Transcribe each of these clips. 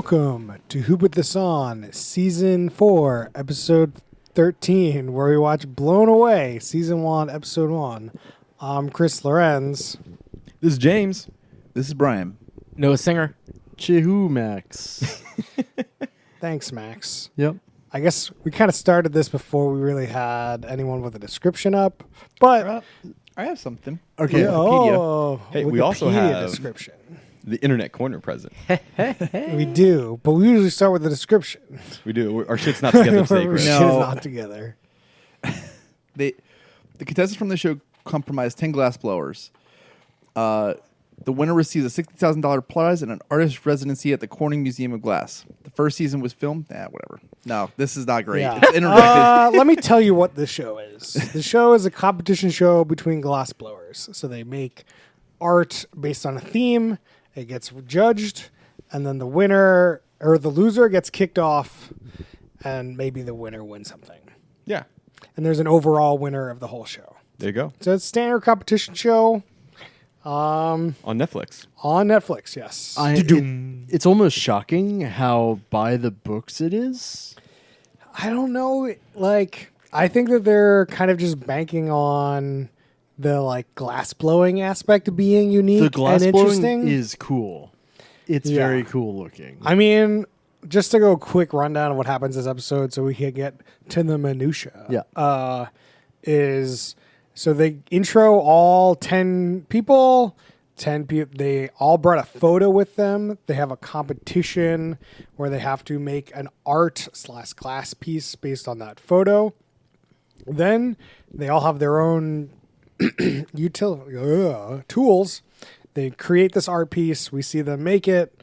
Welcome to Who Put This On, Season 4, Episode 13, where we watch Blown Away, Season 1, Episode 1. I'm Chris Lorenz. This is James. This is Brian. Noah Singer. Chihu Max. Thanks, Max. Yep. I guess we kind of started this before we really had anyone with a description up, but... I have something. Okay. Oh, Hey, we also Wikipedia have- description. The Internet Corner present. We do, but we usually start with the description. We do. Our shit's not together today, Our Chris. shit is No. not together. The contestants from the show comprised 10 glass blowers. The winner receives a $60,000 prize and an artist residency at the Corning Museum of Glass. The first season was filmed. Whatever. No, this is not great. Yeah. It's interactive. Let me tell you what this show is. The show is a competition show between glass blowers. So they make art based on a theme. It gets judged, and then the winner or the loser gets kicked off, and maybe the winner wins something. Yeah. And there's an overall winner of the whole show. There you go. So it's a standard competition show On Netflix. on Netflix. Yes. It's almost shocking how by the books it is. I don't know. Like, I think that they're kind of just banking on the like glass blowing aspect being unique The glass and blowing interesting. is cool. It's Yeah. very cool looking. I mean, just to go quick rundown of what happens this episode, so we can get to the minutia. Yeah. Is so they intro all 10 people. 10 people. They all brought a photo with them. They have a competition where they have to make an art/glass piece based on that photo. Then they all have their own tools. They create this art piece. We see them make it.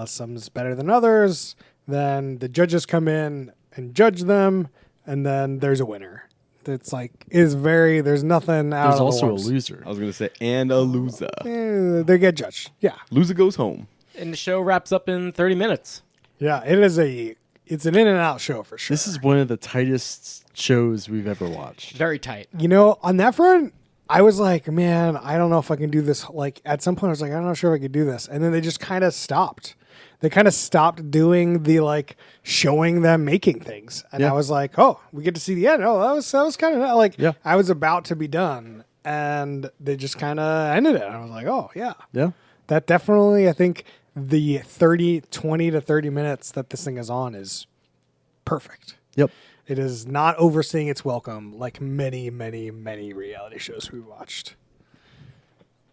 Some's better than others. Then the judges come in and judge them, and then there's a winner. It's like there's nothing out There's of the also a works. loser. I was going to say, and a loser. They get judged. Yeah, Loser goes home. And the show wraps up in 30 minutes. yeah. It's an in and out show for sure. This is one of the tightest shows we've ever watched. Very tight. On that front, I was like, man, I don't know if I can do this. Like at some point, I was like, I'm not sure if I could do this, and then they just kind of stopped. They kind of stopped doing the like showing them making things, and Yeah. I was like, oh, we get to see the end. Oh, that was kind of like Yeah. I was about to be done, and they just kind of ended it. I was like, oh yeah, Yeah. that definitely. I think the 20 to 30 minutes that this thing is on is perfect. Yep. It is not overstaying its welcome like many, many, many reality shows we watched.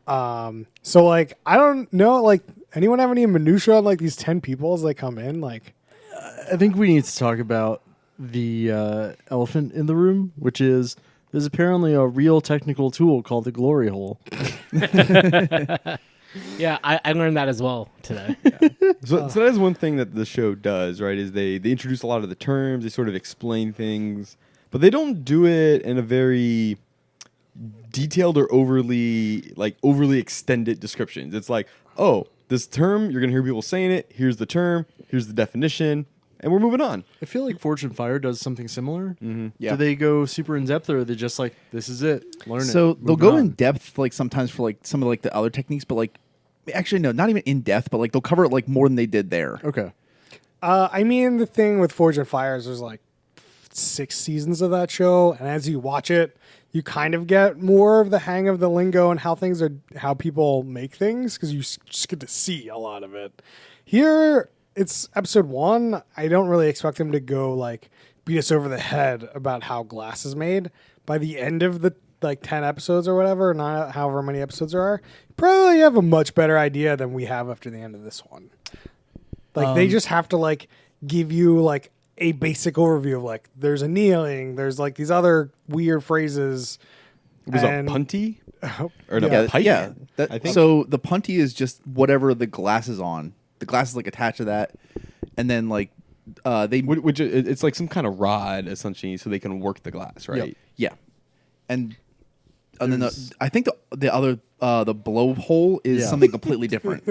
So like I don't know, like anyone have any minutia on like these 10 people as they come in? Like I think we need to talk about the elephant in the room, which is there's apparently a real technical tool called the glory hole. Yeah, I learned that as well today. So that is one thing that the show does, right? Is they introduce a lot of the terms. They sort of explain things. But they don't do it in a very detailed or overly extended descriptions. It's like, oh, this term, you're going to hear people saying it. Here's the term. Here's the definition. And we're moving on. I feel like Fortune Fire does something similar. Mm-hmm. Yeah. Do they go super in depth, or are they just like, this is it, learn it? So they'll moving go on? in depth, like sometimes for like some of like the other techniques, but like actually no, not even in depth, but like they'll cover it like more than they did there. Okay. I mean the thing with Forge and Fires, there's like 6 seasons of that show, and as you watch it, you kind of get more of the hang of the lingo and how people make things, because you just get to see a lot of it. Here, it's episode 1. I don't really expect them to go like beat us over the head about how glass is made. By the end of the like 10 episodes or whatever, not however many episodes there are, you probably have a much better idea than we have after the end of this one. Like they just have to like give you like a basic overview of like there's annealing, there's like these other weird phrases. It was And- a punty? Or Yeah. a pike? That, I think. so the punty is just whatever the glass is on. The glass is like attached to that, and then like they Which it's like some kind of rod, essentially, so they can work the glass, right? Yep. yeah, and then I think the other the blowhole is Yeah. something completely different.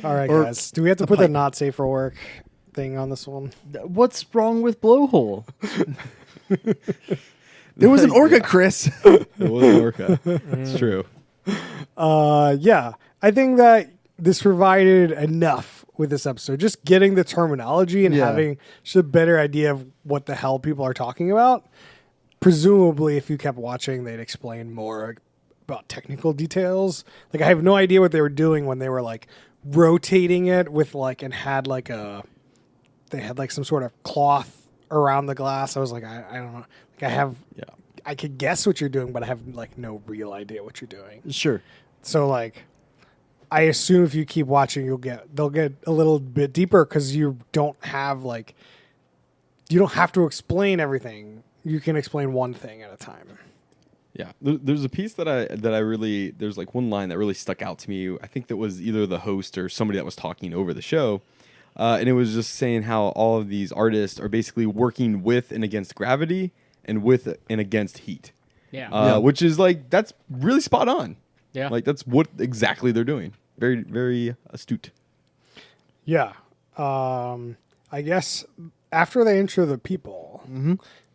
All right, Or guys. Do we have to put the not safe for work thing on this one? What's wrong with blowhole? There was an orca, Chris. It was an orca. It's true. Yeah. I think that this provided enough with this episode. Just getting the terminology and Yeah. having just a better idea of what the hell people are talking about. Presumably, if you kept watching, they'd explain more about technical details. Like, I have no idea what they were doing when they were like rotating it with like and had like they had like some sort of cloth around the glass. I was like, I don't know. Like, I could guess what you're doing, but I have like no real idea what you're doing. Sure. So like, I assume if you keep watching, they'll get a little bit deeper because you don't have to explain everything. You can explain one thing at a time. Yeah, there's a piece that I really, there's like one line that really stuck out to me. I think that was either the host or somebody that was talking over the show, and it was just saying how all of these artists are basically working with and against gravity and with and against heat. Yeah. Which is like, that's really spot on. Yeah. Like that's what exactly they're doing. Very, very astute. Yeah. I guess after they intro the people,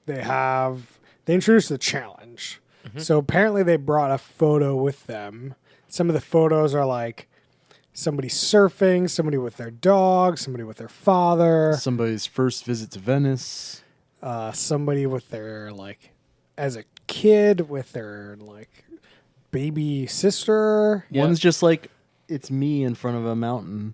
they introduce the challenge. So apparently they brought a photo with them. Some of the photos are like somebody surfing, somebody with their dog, somebody with their father, Somebody's first visit to Venice. somebody with their like as a kid with their like baby sister. Yeah. One's just like, it's me in front of a mountain.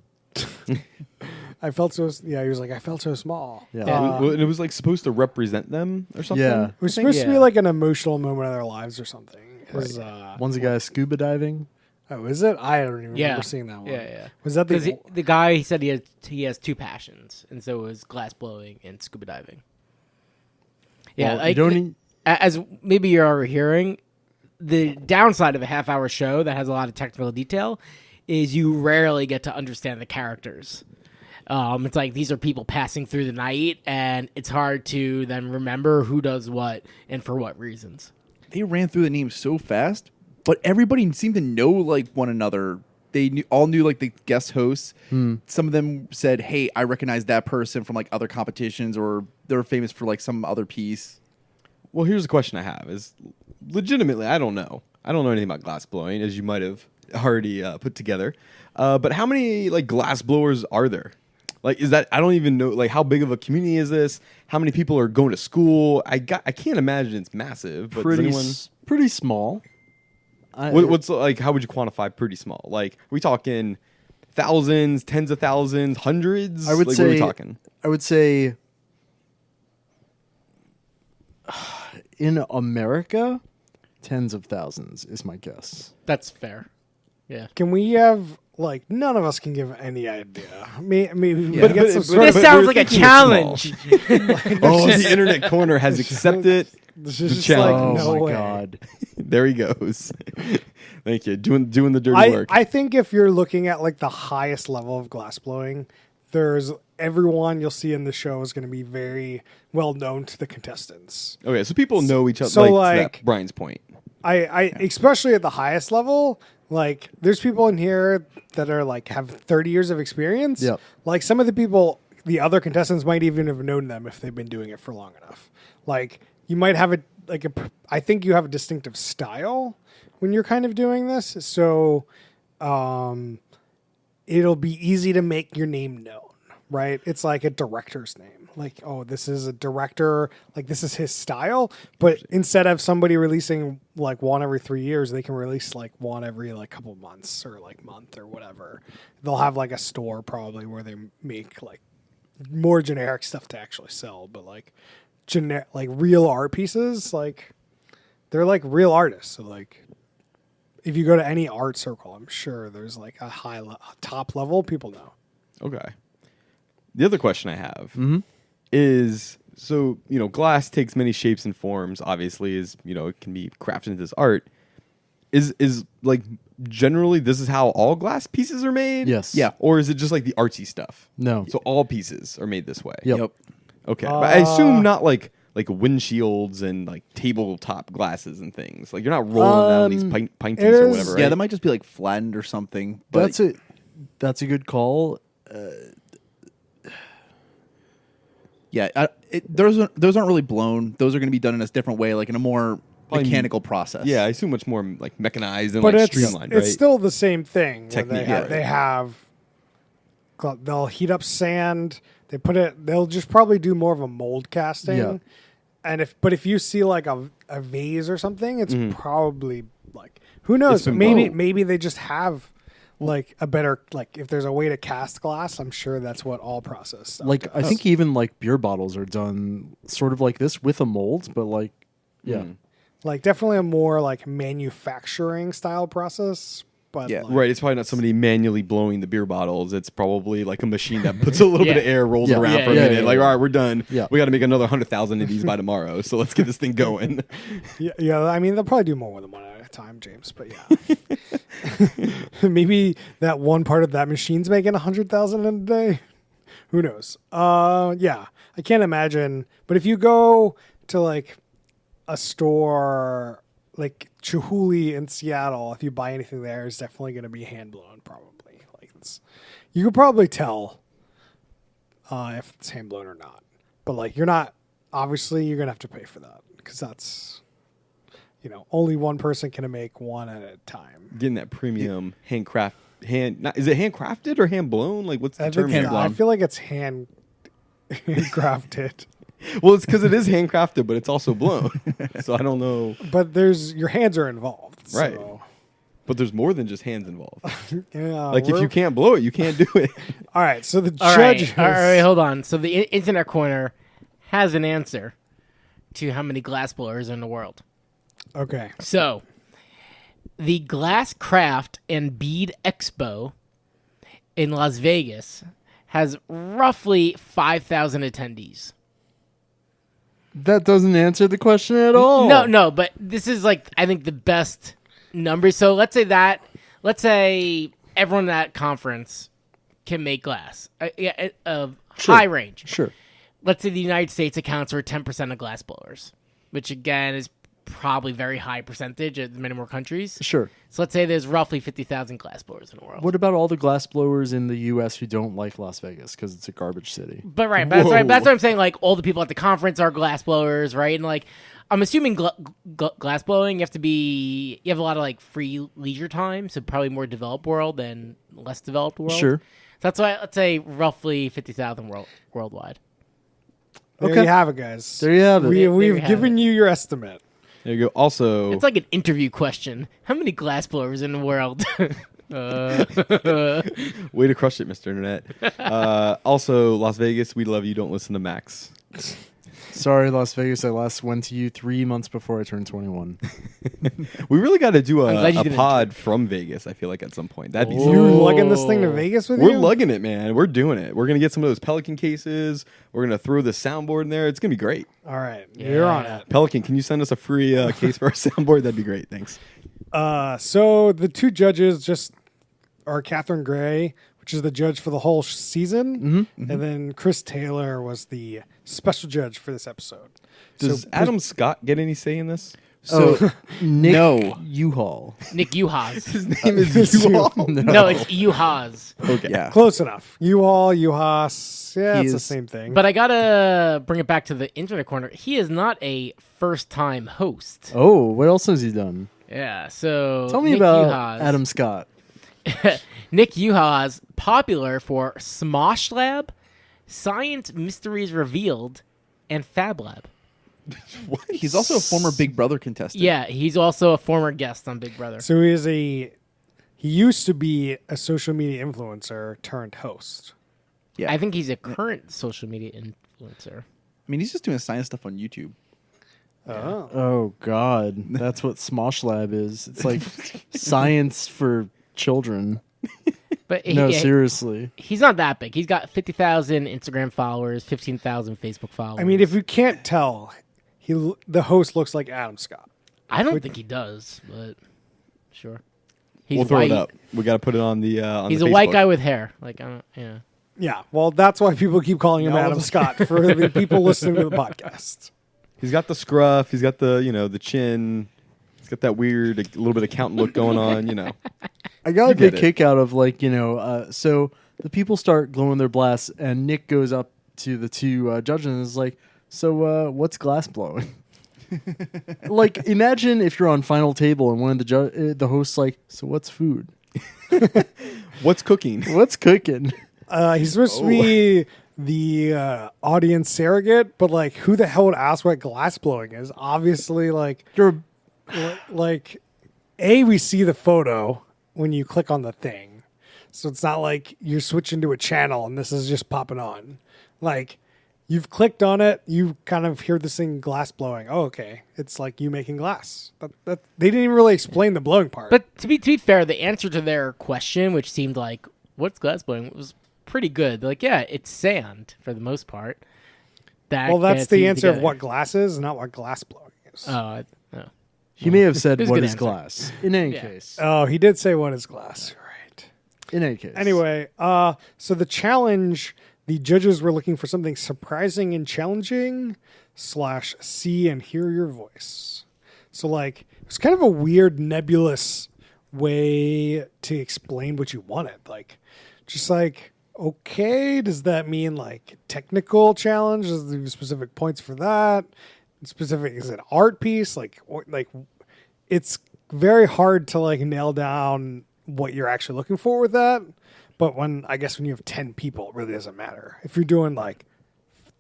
I felt so. Yeah, he was like, I felt so small. Yeah. And it was like supposed to represent them or something. Yeah. It was I think- supposed to be yeah. like an emotional moment of their lives or something. 'Cause, One's a guy scuba diving. oh, is it? I don't even Yeah. remember seeing that one. Yeah, yeah. Was that Because the? the guy, he said he has two passions, and so it was glass blowing and scuba diving. Yeah, Well, you like, don't need- as maybe you're already hearing, the downside of a half-hour show that has a lot of technical detail is you rarely get to understand the characters. It's like these are people passing through the night, and it's hard to then remember who does what and for what reasons. They ran through the names so fast, but everybody seemed to know like one another. They all knew like the guest hosts. Some of them said, "Hey, I recognize that person from like other competitions, or they're famous for like some other piece." Well, here's the question I have: is legitimately, I don't know. I don't know anything about glass blowing, as you might have already put together. But how many like glass blowers are there? Like, is that, I don't even know. Like, how big of a community is this? How many people are going to school? I can't imagine it's massive. But does anyone? Pretty small. What's like? How would you quantify pretty small? Like, are we talking thousands, tens of thousands, hundreds? I would like, say. what are we talking? I would say. In America, tens of thousands is my guess. That's fair. Yeah. Can we have like none of us can give any idea? Maybe we But- get but- some but- sort This of. sounds we're like a thinking it's challenge. Oh, the internet corner has accepted. This the is just challenge. like Oh no my way. god! There he goes. Thank you. Doing the dirty I work. I think if you're looking at like the highest level of glass blowing, there's everyone you'll see in the show is going to be very well known to the contestants. Okay, so people know each other. So, like, to like- that Brian's point. I especially at the highest level, like there's people in here that are like have 30 years of experience. Yep. Like some of the people, the other contestants might even have known them if they've been doing it for long enough. Like you might have I think you have a distinctive style when you're kind of doing this. So it'll be easy to make your name known, right? It's like a director's name. Like, oh, this is a director, like this is his style. But instead of somebody releasing like one every 3 years, they can release like one every like couple months or like month or whatever. They'll have like a store probably where they make like more generic stuff to actually sell, but like like real art pieces, like they're like real artists. So like if you go to any art circle, I'm sure there's like a top level people know. Okay. The other question I have is, so, glass takes many shapes and forms, obviously, it can be crafted into this art. Is like, generally, this is how all glass pieces are made? Yes. Yeah. Or is it just like the artsy stuff? No. So all pieces are made this way? Yep. Okay. But I assume not like windshields and like tabletop glasses and things. Like, you're not rolling down these pinties it or is- whatever, right? Yeah, that might just be like flattened or something. But That's a good call. yeah, those aren't really blown. Those are going to be done in a different way, like in a more Probably- mechanical process. Yeah, I assume much more like mechanized and But like it's streamlined, right? still the same thing. Where Technique, they, yeah. they have they'll heat up sand. They put it. They'll just probably do more of a mold casting. Yeah. And if you see like a vase or something, it's probably like, who knows? been Maybe blown. maybe they just have like a better, like, if there's a way to cast glass, I'm sure that's what all process stuff Like I does. think even like beer bottles are done sort of like this with a mold, but like yeah. like definitely a more like manufacturing style process. But Yeah. like, Right, it's probably not somebody manually blowing the beer bottles. It's probably like a machine that puts a little bit of Yeah. air, rolls Yeah. it around Yeah, for a yeah, minute. yeah, Like, yeah. all right, we're done. Yeah. We got to make another 100,000 of these by tomorrow. So let's get this thing going. yeah, I mean they'll probably do more than one at a time, James. But yeah, maybe that one part of that machine's making 100,000 in a day. Who knows? Yeah, I can't imagine. But if you go to like a store like Chihuly in Seattle, if you buy anything there, it's definitely going to be hand blown. Probably, like you could probably tell if it's hand blown or not. But like, you're not. Obviously, you're going to have to pay for that because that's, only one person can make one at a time. Getting that premium is it handcrafted or hand blown? Like, what's the I, term? think, here? I feel like it's handcrafted. Well, it's because it is handcrafted, but it's also blown. So I don't know. But your hands are involved. Right. So, But there's more than just hands involved. yeah, Like, if you can't blow it, you can't do it. All right. So the All judges. right, all right, hold on. So the Internet Corner has an answer to how many glass blowers are in the world. Okay. So, the Glass Craft and Bead Expo in Las Vegas has roughly 5,000 attendees. That doesn't answer the question at all. No, but this is like, I think, the best number. So let's say everyone at that conference can make glass. High range. Sure. Let's say the United States accounts for 10% of glass blowers, which again is probably very high percentage at many more countries. Sure. So let's say there's roughly 50,000 glass blowers in the world. What about all the glass blowers in the U.S. who don't like Las Vegas because it's a garbage city? But right, but that's what I'm saying. Like, all the people at the conference are glass blowers, right? And like, I'm assuming glass blowing, you have a lot of like free leisure time, so probably more developed world than less developed world. Sure. So that's why, let's say roughly 50,000 worldwide. There Okay. you have it, guys. There you have it. We, There we've you have given you your estimate. There you go. Also, It's like an interview question. How many glass blowers in the world? way to crush it, Mr. Internet. Also, Las Vegas, we love you. Don't listen to Max. Sorry, Las Vegas. I last went to you 3 months before I turned 21. We really got to do I'm glad you a didn't pod from Vegas, I feel like, at some point. That'd be You so lugging this thing to Vegas with We're you? lugging it, man. We're doing it. We're going to get some of those Pelican cases. We're going to throw the soundboard in there. It's going to be great. All right. You're on Yeah. it. Pelican, can you send us a free case for our soundboard? That'd be great. Thanks. So the two judges just are Catherine Gray, which is the judge for the whole season, and then Chris Taylor was the special judge for this episode. Does So- Adam Scott get any say in this? So Nick No. U-Haul. Nick Uhas. His name is you all. No, it's Uhas. Okay. Yeah. Close enough. You all, Uhas. Yeah, it's the is- same thing. But I gotta bring it back to the Internet Corner. He is not a first-time host. Oh, what else has he done? Yeah, so Tell me Nick about Uhas. Adam Scott. Nick Uhas, popular for Smosh Lab, Science Mysteries Revealed, and Fab Lab. He's also a former Big Brother contestant. Yeah, he's also a former guest on Big Brother. So he used to be a social media influencer turned host. Yeah. I think he's a current social media influencer. I mean, he's just doing science stuff on YouTube. Oh. Oh God, that's what Smosh Lab is. It's like science for children. But No, he, seriously. he's not that big. He's got 50,000 Instagram followers, 15,000 Facebook followers. I mean, if you can't tell, the host looks like Adam Scott. I don't think he does, but sure. He's We'll throw white. it up. We got to put it on the on He's the a white Facebook. guy with hair. Like, I don't, yeah. Yeah, well, that's why people keep calling him No, Adam Scott for the people listening to the podcast. He's got the scruff. He's got the, the chin. He's got that weird, a little bit accountant look going on, I got a You get big it. kick out of so the people start glowing their blasts, and Nick goes up to the two judges and is like, "So what's glass blowing?" Like, imagine if you're on final table and one of the hosts like, "So what's food? What's cooking? What's cooking?" He's supposed to be the audience surrogate, but like, who the hell would ask what glass blowing is? Obviously, like, You're like, we see the photo when you click on the thing, so it's not like you're switching to a channel and this is just popping on. Like, you've clicked on it, you kind of hear this thing glass blowing. Oh, okay, it's like you making glass. That they didn't even really explain the blowing part. But to be fair, the answer to their question, which seemed like what's glass blowing, was pretty good. They're like, yeah, it's sand for the most part. Well, that's the answer of what glass is, not what glass blowing is. Oh, He may have said It was a what good is answer. glass. In any Yeah. case. Oh, he did say what is glass. Right. In any case. Anyway, so the challenge, the judges were looking for something surprising and challenging / see and hear your voice. So like, it was kind of a weird nebulous way to explain what you wanted. Like, just like, okay, does that mean like technical challenge? Is there specific points for that? Specific, is it art piece? Like it's very hard to like nail down what you're actually looking for with that. But when you have 10 people, it really doesn't matter. If you're doing like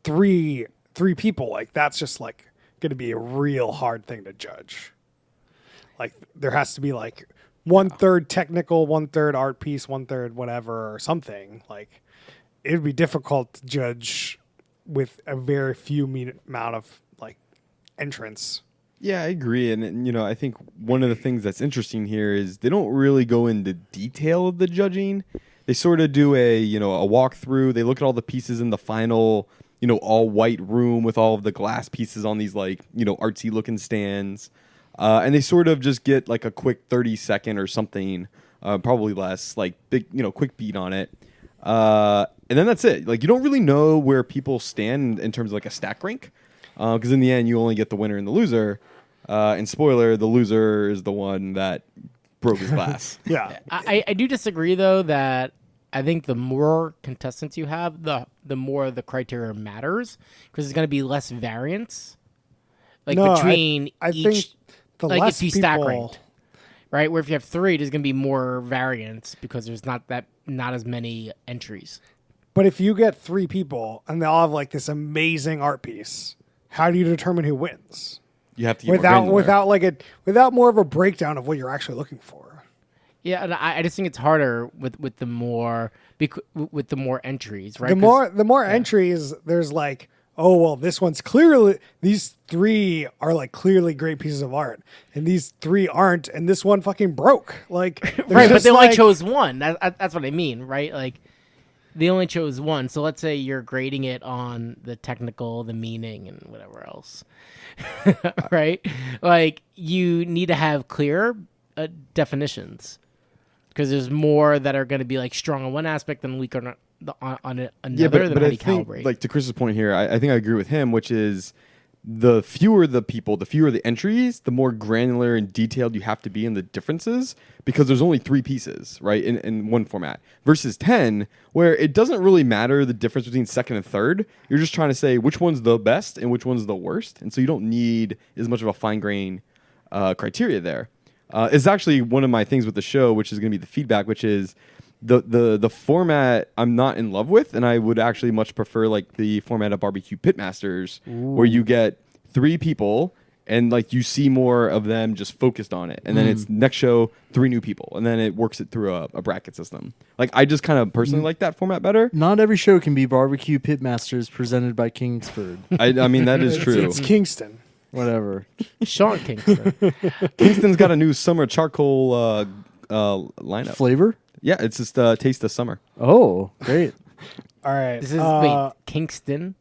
three people, like that's just like going to be a real hard thing to judge. Like there has to be like 1/3 technical, 1/3 art piece, 1/3 whatever or something. Like it would be difficult to judge with a very few amount of like entrance. Yeah, I agree. And, I think one of the things that's interesting here is they don't really go into detail of the judging. They sort of do a walkthrough. They look at all the pieces in the final, all white room with all of the glass pieces on these like, artsy looking stands. And they sort of just get like a quick 30-second or something, probably less, like big, quick beat on it. And then that's it. Like you don't really know where people stand in terms of like a stack rank. Because in the end, you only get the winner and the loser. And spoiler, the loser is the one that broke his glass. Yeah. I do disagree though that I think the more contestants you have, the more the criteria matters because there's going to be less variance, like No, between I each. think the like less if you people, stack ranked, right? Where if you have 3, there's going to be more variance because there's not as many entries. but if you get 3 people and they all have like this amazing art piece, how do you determine who wins? You have to get more granular. Without more of a breakdown of what you're actually looking for. Yeah, and I just think it's harder with the more with the more entries, right? The more entries, there's like, oh well, this one's clearly, these 3 are like clearly great pieces of art, and these 3 aren't, and this one fucking broke. Like right, but they only chose one. That's what I mean, right? Like they only chose one. So let's say you're grading it on the technical, the meaning, and whatever else, right? Like you need to have clear definitions because there's more that are going to be like strong on one aspect and weak on another. Yeah, but than how I you think, calibrate. like to Chris's point here, I think I agree with him, which is the fewer the people, the fewer the entries, the more granular and detailed you have to be in the differences because there's only 3 pieces, right, in one format versus 10, where it doesn't really matter the difference between second and third. You're just trying to say which one's the best and which one's the worst, and so you don't need as much of a fine grain criteria there. It's actually one of my things with the show, which is going to be the feedback, which is the format I'm not in love with, and I would actually much prefer like the format of Barbecue Pitmasters, where you get 3 people and like you see more of them just focused on it, and then it's next show 3 new people, and then it works it through a bracket system. Like I just kind of personally like that format better. Not every show can be Barbecue Pitmasters presented by Kingsford. I mean that is true. It's Kingston. Whatever. Sean Kingston. Kingston's got a new summer charcoal lineup. Flavor? Yeah, it's just taste of summer. Oh, great. All right. This is wait, Kingston.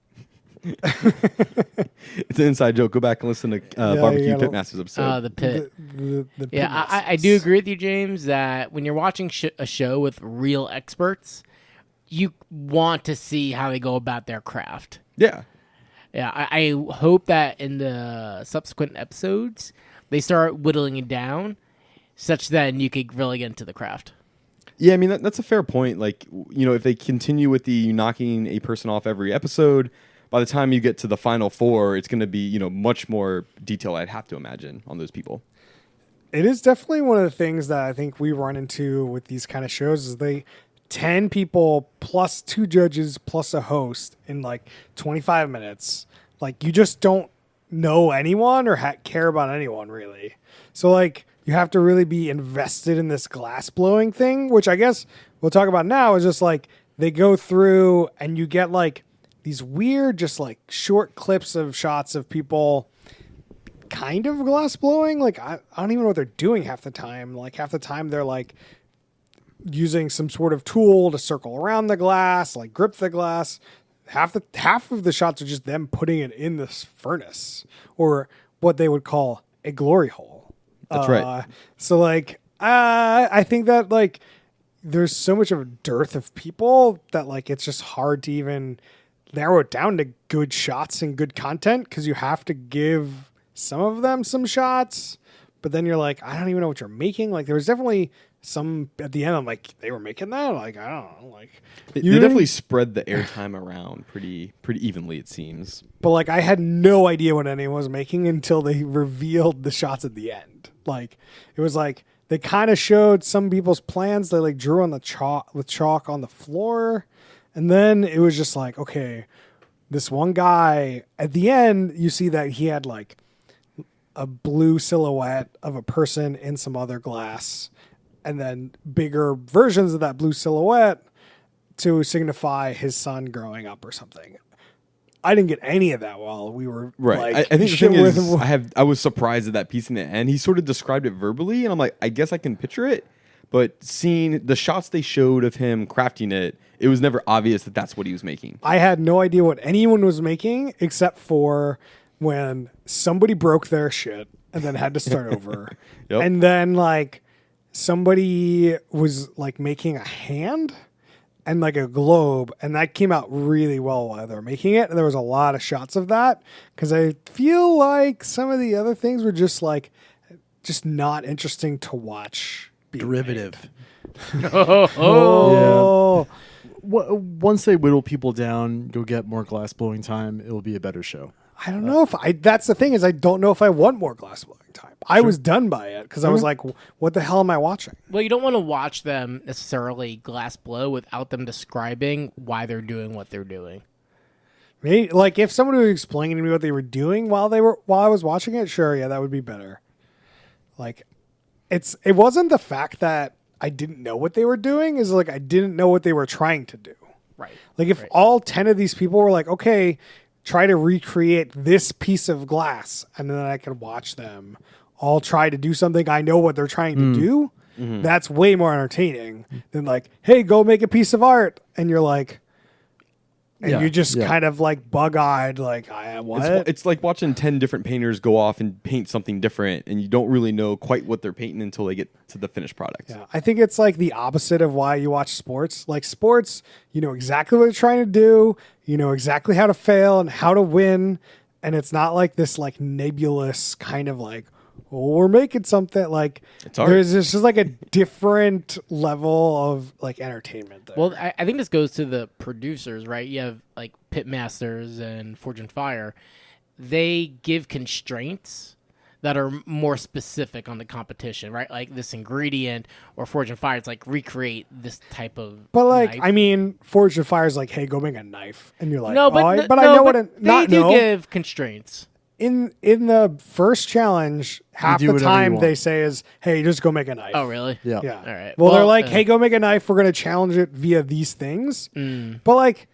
It's an inside joke. Go back and listen to Barbecue you gotta- Pitmasters episode. The pit. the Yeah, I do agree with you, James, that when you're watching a show with real experts, you want to see how they go about their craft. Yeah. Yeah, I hope that in the subsequent episodes, they start whittling it down such that you could really get into the craft. Yeah, I mean, that's a fair point. Like, if they continue with the knocking a person off every episode, by the time you get to the final 4, it's going to be, much more detail, I'd have to imagine, on those people. It is definitely one of the things that I think we run into with these kind of shows is they 10 people plus 2 judges plus a host in like 25 minutes. Like you just don't know anyone or care about anyone really. So like you have to really be invested in this glass blowing thing, which I guess we'll talk about now is just like they go through and you get like these weird, just like short clips of shots of people kind of glass blowing. Like I don't even know what they're doing half the time. Like half the time they're like using some sort of tool to circle around the glass, like grip the glass. Half of the shots are just them putting it in this furnace or what they would call a glory hole. That's right. So like I think that like there's so much of a dearth of people that like it's just hard to even narrow it down to good shots and good content because you have to give some of them some shots, but then you're like, I don't even know what you're making. Like there was definitely some at the end. I'm like, they were making that. Like I don't know. Like They definitely spread the airtime around pretty evenly, it seems. But like I had no idea what anyone was making until they revealed the shots at the end. Like it was like they kind of showed some people's plans. They like drew on the chalk with chalk on the floor, and then it was just like, okay, this one guy at the end, you see that he had like a blue silhouette of a person in some other glass, and then bigger versions of that blue silhouette to signify his son growing up or something. I didn't get any of that while we were Right. Like, I think the shit thing is, with- I was surprised at that piece in the end. He sort of described it verbally, and I'm like, I guess I can picture it. But seeing the shots they showed of him crafting it, it was never obvious that that's what he was making. I had no idea what anyone was making except for when somebody broke their shit and then had to start over. Yep. And then like somebody was like making a hand and like a globe, and that came out really well while they were making it. And there was a lot of shots of that because I feel like some of the other things were just not interesting to watch. being Derivative. Oh, Once they whittle people down, go get more glass blowing time, it'll be a better show. I don't know if that's the thing is I don't know if I want more glass blowing time. I was done by it because I was like, what the hell am I watching? Well, you don't want to watch them necessarily glass blow without them describing why they're doing what they're doing. Maybe, like if somebody was explaining to me what they were doing while I was watching it, sure, yeah, that would be better. Like it wasn't the fact that I didn't know what they were doing, is like I didn't know what they were trying to do. Right. Like if all 10 of these people were like, okay, try to recreate this piece of glass, and then I could watch them all try to do something I know what they're trying to do, that's way more entertaining than like, hey, go make a piece of art. And you're like, and Yeah, you just yeah. kind of like bug-eyed, like, what? It's like watching 10 different painters go off and paint something different, and you don't really know quite what they're painting until they get to the finished product. Yeah, I think it's like the opposite of why you watch sports. Like sports, you know exactly what they're trying to do, you know exactly how to fail and how to win, and it's not like this like nebulous kind of like, oh, we're making something. Like It's art. there's just like a different level of like entertainment there. Well, I think this goes to the producers, right? You have like Pitmasters and Forge and Fire. They give constraints that are more specific on the competition, right? Like this ingredient, or Forge and Fire, it's like recreate this type of. But like, knife. I mean, Forge and Fire's like, hey, go make a knife, and you're like, no, but oh, I no, know what but a they not do know. give constraints. In the first challenge, half do the whatever you time want. they say is, hey, just go make a knife. Oh, really? Yeah. Yeah. All right. Well, they're Well, like, hey, go make a knife. We're going to challenge it via these things. But like,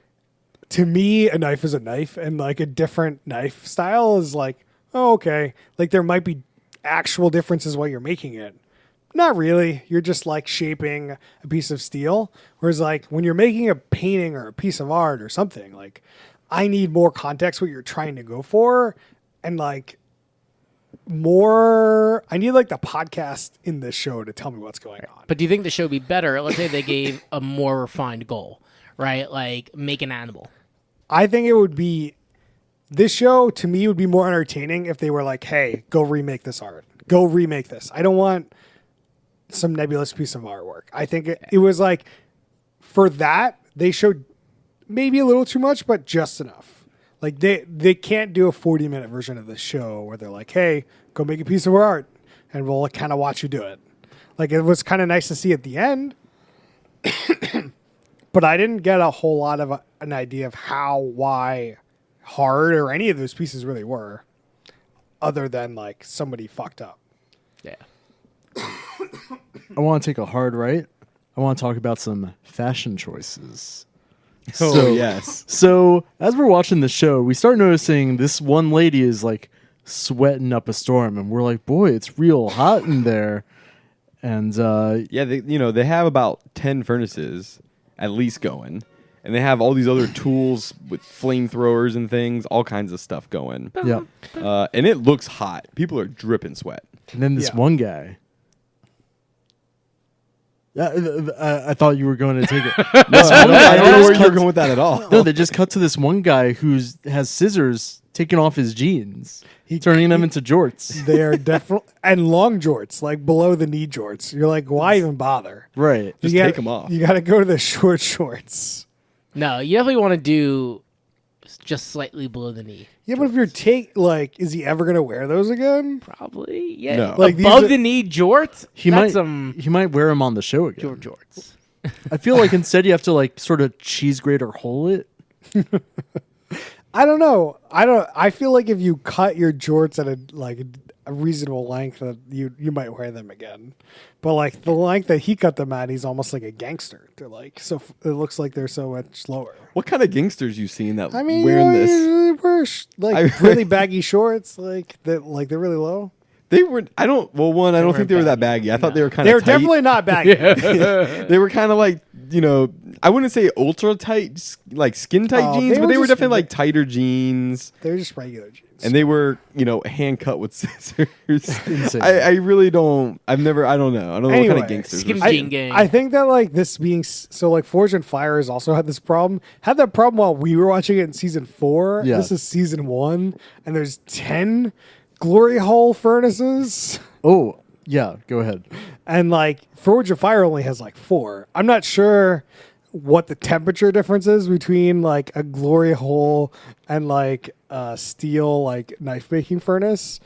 to me, a knife is a knife, and like a different knife style is like, oh, okay. Like there might be actual differences while you're making it. Not really. You're just like shaping a piece of steel. Whereas like when you're making a painting or a piece of art or something, like I need more context what you're trying to go for, and like more. I need like the podcast in this show to tell me what's going on. But do you think the show would be better? Let's say they gave a more refined goal, right? Like make an animal. I think it would be, this show to me would be more entertaining if they were like, hey, go remake this art. Go remake this. I don't want some nebulous piece of artwork. I think it was like, for that, they showed maybe a little too much, but just enough. Like they can't do a 40-minute version of the show where they're like, hey, go make a piece of art and we'll kind of watch you do it. Like it was kind of nice to see at the end. but I didn't get a whole lot of an idea of how, why, hard, or any of those pieces really were, other than like somebody fucked up. Yeah. I want to take a hard right. I want to talk about some fashion choices. Oh So- yes. So as we're watching the show, we start noticing this one lady is like sweating up a storm, and we're like, "Boy, it's real hot in there." And Yeah, they have about 10 furnaces at least going, and they have all these other tools with flamethrowers and things, all kinds of stuff going. yeah, And it looks hot. People are dripping sweat. and then this Yeah. one guy. I thought you were going to take it. I don't know where you're going with that at all. No, they just cut to this one guy who has scissors taking off his jeans, turning them into jorts. They are definitely and long jorts, like below the knee jorts. You're like, why even bother? Right. Just You gotta- take 'em off. You got to go to the short shorts. No, you definitely want to do just slightly below the knee. Yeah, but if you're is he ever gonna wear those again? Probably. Yeah. No. Like, these above are- the knee jorts. He that's might some he might wear them on the show again. jorts. I feel like instead you have to like sort of cheese grate or hole it. I don't know. I feel like if you cut your jorts at a reasonable length, that you might wear them again. But like the length that he cut them at, he's almost like a gangster. They're like it looks like they're so much lower. What kind of gangsters you seen that I mean, wearing this? they wear like I- really baggy shorts, like they're really low. They were. I don't. Well, one, I don't weren't think they were that baggy. baggy. I thought No. they were kind They of. were definitely not baggy. They were kind of like, I wouldn't say ultra tight, like skin tight Oh, jeans, they but were they were just- definitely like tighter jeans, They're just regular jeans. and they were, hand cut with scissors. Insane. I really don't. I don't know. I don't know what kind Anyway, of gangsters. skin we're jean seeing. gang. I think that like this being so like Forge and Fire has also had this problem. Had that problem while we were watching it in season 4. Yeah. This is season 1, and there's 10 glory hole furnaces, Oh, yeah, go ahead. and like Forge and Fire only has like 4. I'm not sure what the temperature difference is between like a glory hole and like a steel like knife making furnace,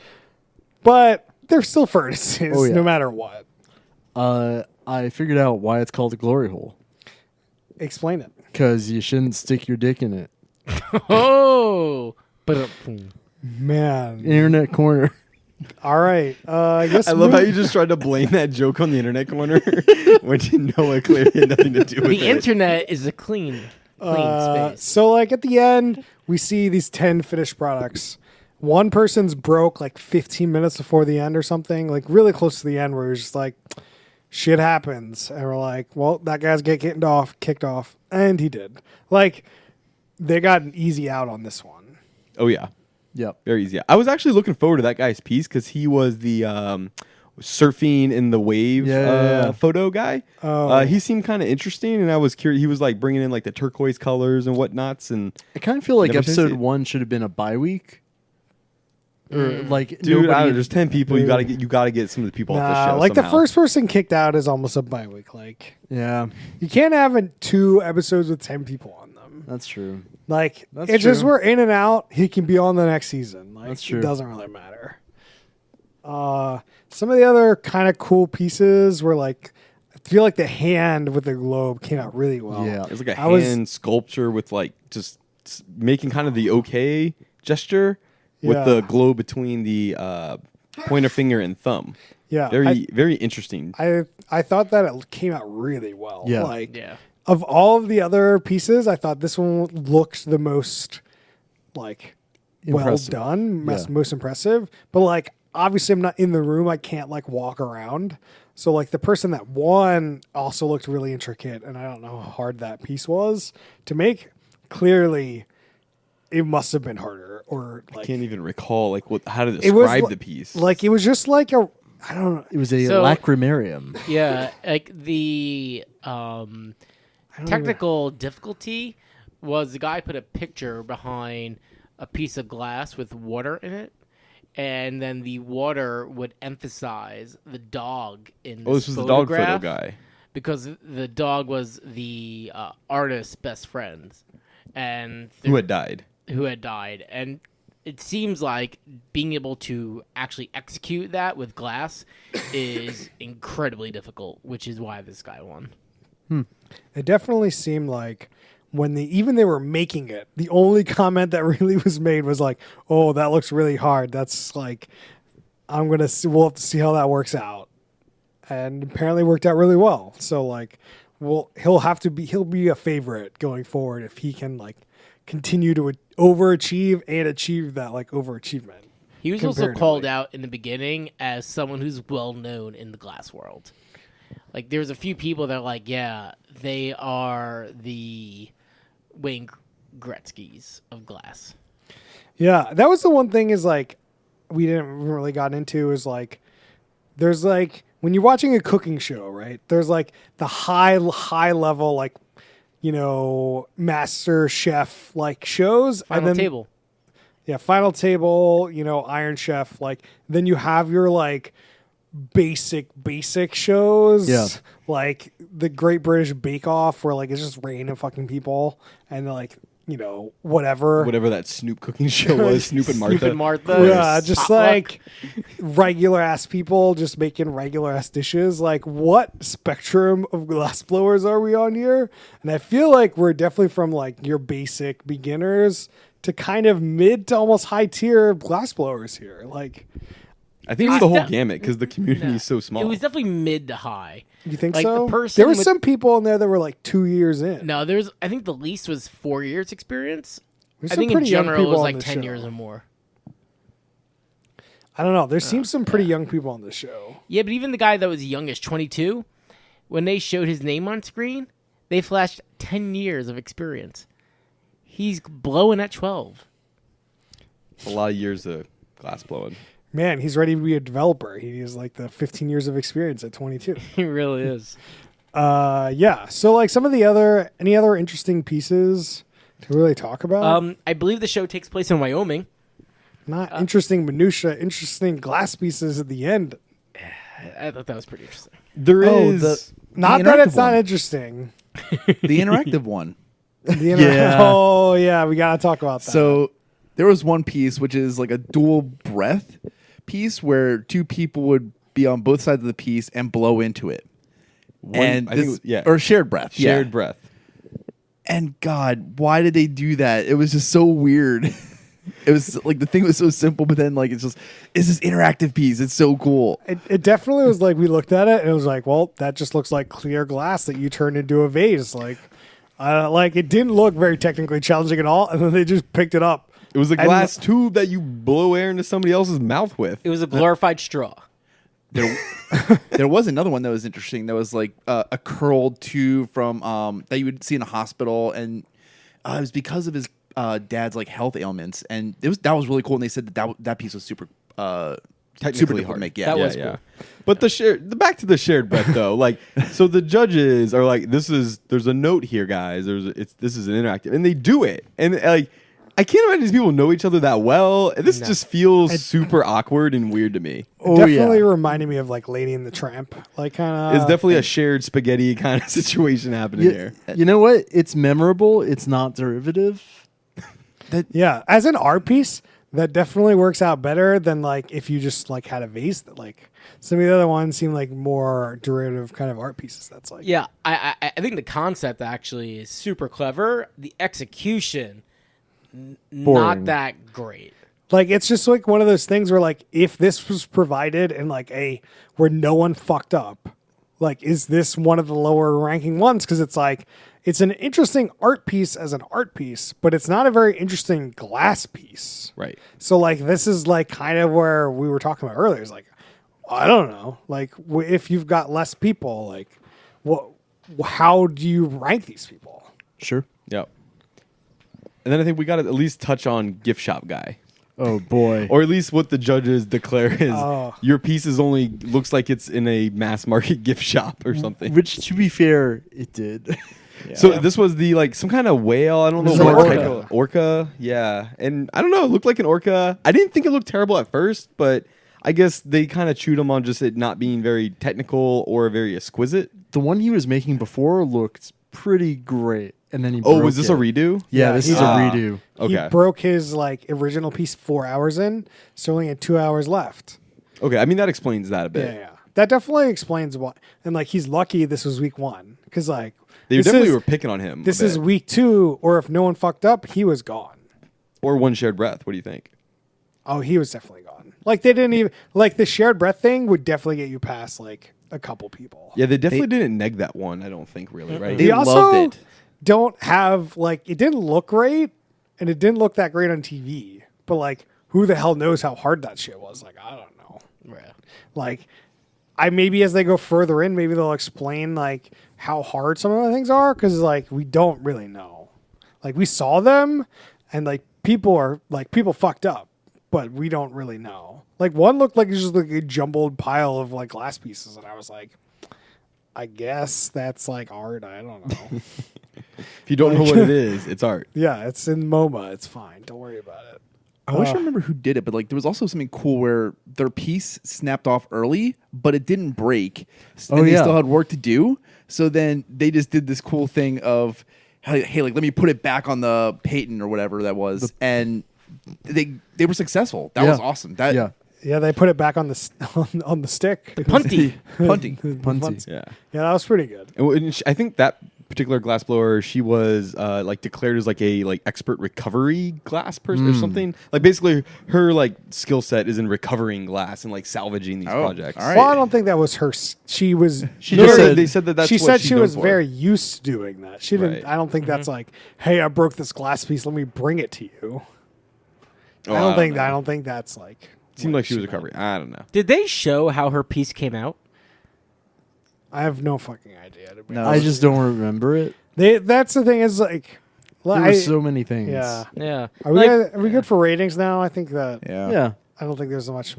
but they're still furnaces Oh, yeah. no matter what. I figured out why it's called a glory hole. Explain it. Because you shouldn't stick your dick in it. Oh. But Man. Internet corner. All right. I guess I love how moving- you just tried to blame that joke on the internet corner when you know it clearly had nothing to do with the it. internet is a clean space. So like at the end, we see these 10 finished products. One person's broke like 15 minutes before the end or something, like really close to the end, where it's just like, shit happens, and we're like, well, that guy's kicked off, and he did. Like, they got an easy out on this one. Oh yeah. Yep. Very easy. I was actually looking forward to that guy's piece because he was the surfing in the wave Yeah. photo guy. Oh. He seemed kind of interesting, and I was curious. He was like bringing in like the turquoise colors and whatnots, and I kind of feel like Never seen episode it. 1 should have been a bye week. Or like dude, I don't nobody. know, there's 10 people. You gotta get some of the people off the show. Like somehow. the first person kicked out is almost a bye week. Like, Yeah, you can't have 2 episodes with 10 people on them. that's true. Like, That's it's just true. we're in and out. He can be on the next season. Like, That's true. It doesn't really matter. Some of the other kind of cool pieces were like, I feel like the hand with the globe came out really well. Yeah. It was like a I was- hand sculpture with like just making kind of the okay gesture with Yeah. the globe between the pointer finger and thumb. Yeah. Very interesting. I thought that it came out really well. Yeah. Like, Yeah. of all of the other pieces, I thought this one looked the most like Impressive. well done, Yeah. most impressive. But like, obviously, I'm not in the room. I can't like walk around. So like, the person that won also looked really intricate, and I don't know how hard that piece was to make. Clearly, it must have been harder, or I like can't even recall like how to it was describe li- the piece. Like it was just like I don't know. It was a So- lacrimarium. Yeah, like the technical difficulty was the guy put a picture behind a piece of glass with water in it, and then the water would emphasize the dog in this, oh, this was the dog photo photograph guy. because the dog was the artist's best friend, and Who had died. who had died. And it seems like being able to actually execute that with glass is incredibly difficult, which is why this guy won. It definitely seemed like when they were making it, the only comment that really was made was like, "Oh, that looks really hard." That's like, we'll have to see how that works out. And apparently worked out really well. So like, he'll be a favorite going forward if he can like continue to overachieve and achieve that like overachievement. He was also comparatively. called out in the beginning as someone who's well known in the glass world. Like there's a few people that are like, yeah, they are the Wayne Gretzky's of glass. Yeah, that was the one thing is like we didn't really got into is like there's like when you're watching a cooking show, right? There's like the high level like master chef like shows Final and then table. yeah, Final Table, Iron Chef, like then you have your like basic shows. Yeah. Like the Great British Bake Off where like it's just random fucking people and like, whatever. Whatever that Snoop cooking show was, Snoop and Martha. Snoop and Martha. Yeah, just Potluck. like regular ass people just making regular ass dishes. Like, what spectrum of glass blowers are we on here? And I feel like we're definitely from like your basic beginners to kind of mid to almost high tier glass blowers here. Like, I think it's the whole def- gamut because the community is so small. It was definitely mid to high. you think Like, the so? person There were with- some people in there that were like 2 years in. No, I think the least was 4 years experience. There's I some think in pretty young general it people was on like this 10 show. years or more. I don't know. There seems some pretty young people on this show. Yeah, but even the guy that was youngest, 22, when they showed his name on screen, they flashed 10 years of experience. He's blowing at 12. a lot of years of glass blowing. Man, he's ready to be a developer. He has like the 15 years of experience at 22. He really is. Yeah. So like some of the any other interesting pieces to really talk about? I believe the show takes place in Wyoming. Not interesting minutia, interesting glass pieces at the end. I thought that was pretty interesting. There is. Not The that it's interactive not one. interesting. The interactive one. Yeah. Oh yeah, we gotta talk about that. So there was one piece which is like a dual breath piece where two people would be on both sides of the piece and blow into it. And I think it was- yeah. or shared breath. shared yeah. breath. And God, why did they do that? It was just so weird. It was like the thing was so simple, but then like it's this interactive piece. It's so cool. it definitely was like we looked at it and it was like, well, that just looks like clear glass that you turned into a vase. Like it didn't look very technically challenging at all, and then they just picked it up. It was a And- glass tube that you blow air into somebody else's mouth with. It was a glorified straw. There was another one that was interesting. That was like a curled tube from that you would see in a hospital, and it was because of his dad's like health ailments, and that was really cool. And they said that piece was super super Technically difficult hard. to make. Yeah, That yeah. was cool. But back to the shared breath though. Like, so the judges are like, there's a note here, guys. This is an interactive, and they do it, and like, I can't imagine these people know each other that well. This just feels super awkward and weird to me. Oh, Definitely yeah. reminded me of like Lady and the Tramp, like kind It's of. definitely a shared spaghetti kind of situation happening here. You know what? It's memorable. It's not derivative. Yeah, as an art piece, that definitely works out better than like if you just like had a vase that like some of the other ones seem like more derivative kind of art pieces. That's like Yeah, I think the concept actually is super clever. The execution, Boring. not that great. like it's just like one of those things where like if this was provided in like where no one fucked up, like is this one of the lower ranking ones? Because it's like it's an interesting art piece as an art piece, but it's not a very interesting glass piece. Right. So like this is like kind of where we were talking about earlier. It's like I don't know, like if you've got less people, like what? How do you rank these people? Sure. Yep. And then I think we got to at least touch on gift shop guy. Oh boy. Or at least what the judges declare is Oh. your piece is only looks like it's in a mass market gift shop or something. Which, to be fair, it did. So this was the like some kind of whale. I don't know It was what an type orca. of orca. Yeah, and I don't know. It looked like an orca. I didn't think it looked terrible at first, but I guess they kind of chewed him on just it not being very technical or very exquisite. The one he was making before looked pretty great, and then he. Oh, broke was this it. a redo? Yeah, Yeah, this is a Ah. redo. Okay. He broke his like original piece 4 hours in, so only had 2 hours left. Okay. I mean that explains that a Yeah, bit. yeah. That definitely explains why. And like he's lucky this was week one because like They This definitely is- were picking on him. This a is bit. week 2, or if no one fucked up, he was gone. Or one shared breath. What do you think? Oh, he was definitely gone. Like they didn't even like the shared breath thing would definitely get you past like a couple people. Yeah, they definitely didn't neg that one. I don't think really, right? They They also loved it. don't have like it didn't look great, and it didn't look that great on TV. But like, who the hell knows how hard that shit was? Like, I don't know. Like, I maybe as they go further in, maybe they'll explain like how hard some of the things are because like we don't really know. Like we saw them, and like people fucked up, but we don't really know. Like one looked like it was just like a jumbled pile of like glass pieces, and I was like, I guess that's like art. I don't know. If you don't know what it is, it's art. Yeah, it's in MoMA. It's fine. Don't worry about it. I wish I remember who did it, but like there was also something cool where their piece snapped off early, but it didn't break. Oh, And they yeah. still had work to do. So then they just did this cool thing of, hey, like let me put it back on the Peyton or whatever that was, and they were successful. That was Yeah. awesome. That Yeah. Yeah, they put it back on on the stick. Punty. punting. Punty. Yeah. Yeah, that was pretty good. And I think that particular glassblower, she was like declared as like a like expert recovery glass person or something. Like basically her like skill set is in recovering glass and like salvaging these Oh, projects. all right. Well, I don't think that was her. She was. She No, just no, said they said that that's she what said she's she known was for. very used to doing that. She didn't. Right. I don't think that's like, hey, I broke this glass piece. Let me bring it to you. Oh, I don't think. know. I don't think that's like. Seemed what like she was meant. recovering. I don't know. Did they show how her piece came out? I have no fucking idea. To be No. I honest. just don't remember it. That's the thing is like. There were so many things. Yeah. Yeah. Are we Like- are we good for ratings now? I think that. Yeah. Yeah. I don't think there's much.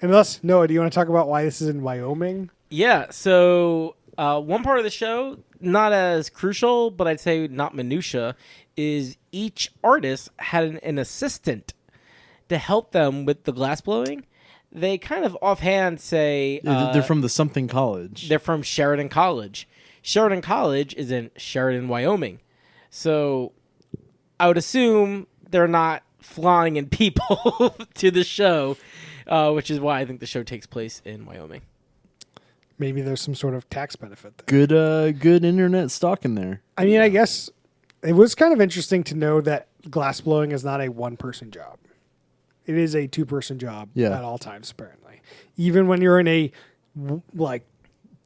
Unless Noah, do you want to talk about why this is in Wyoming? Yeah, so one part of the show, not as crucial, but I'd say not minutia, is each artist had an assistant to help them with the glass blowing. They kind of offhand say They're from the something college. they're from Sheridan College. Sheridan College is in Sheridan, Wyoming. So I would assume they're not flying in people to the show, which is why I think the show takes place in Wyoming. Maybe there's some sort of tax benefit there. Good internet stock in there. I mean, I guess it was kind of interesting to know that glass blowing is not a one-person job. It is a two-person job Yeah. at all times, apparently. Even when you're in a like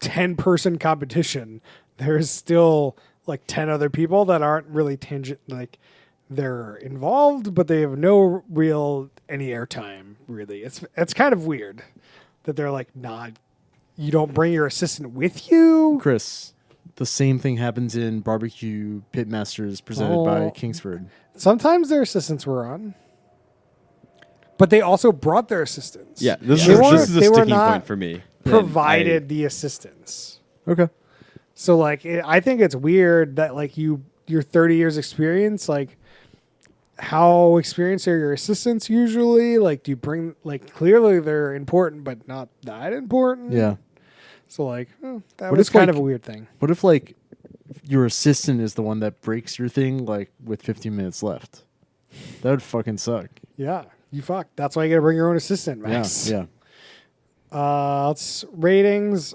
10-person competition, there's still like 10 other people that aren't really like they're involved, but they have no real any airtime. Really, it's kind of weird that they're like not. You don't bring your assistant with you. Chris, the same thing happens in Barbecue Pitmasters presented by Oh. Kingsford. Sometimes their assistants were on, but they also brought their assistants. Yeah, this They is weren't- this is a they were sticking not point for me. provided the assistants. Okay. So like, I think it's weird that like your 30 years experience, like how experienced are your assistants usually? Like, do you bring like clearly they're important, but not that important? Yeah. So like, that What was if, kind like- of a weird thing. What if like your assistant is the one that breaks your thing like with 15 minutes left? That would fucking suck. Yeah, you fuck. That's why you got to bring your own assistant, Max. Yeah. Let's ratings.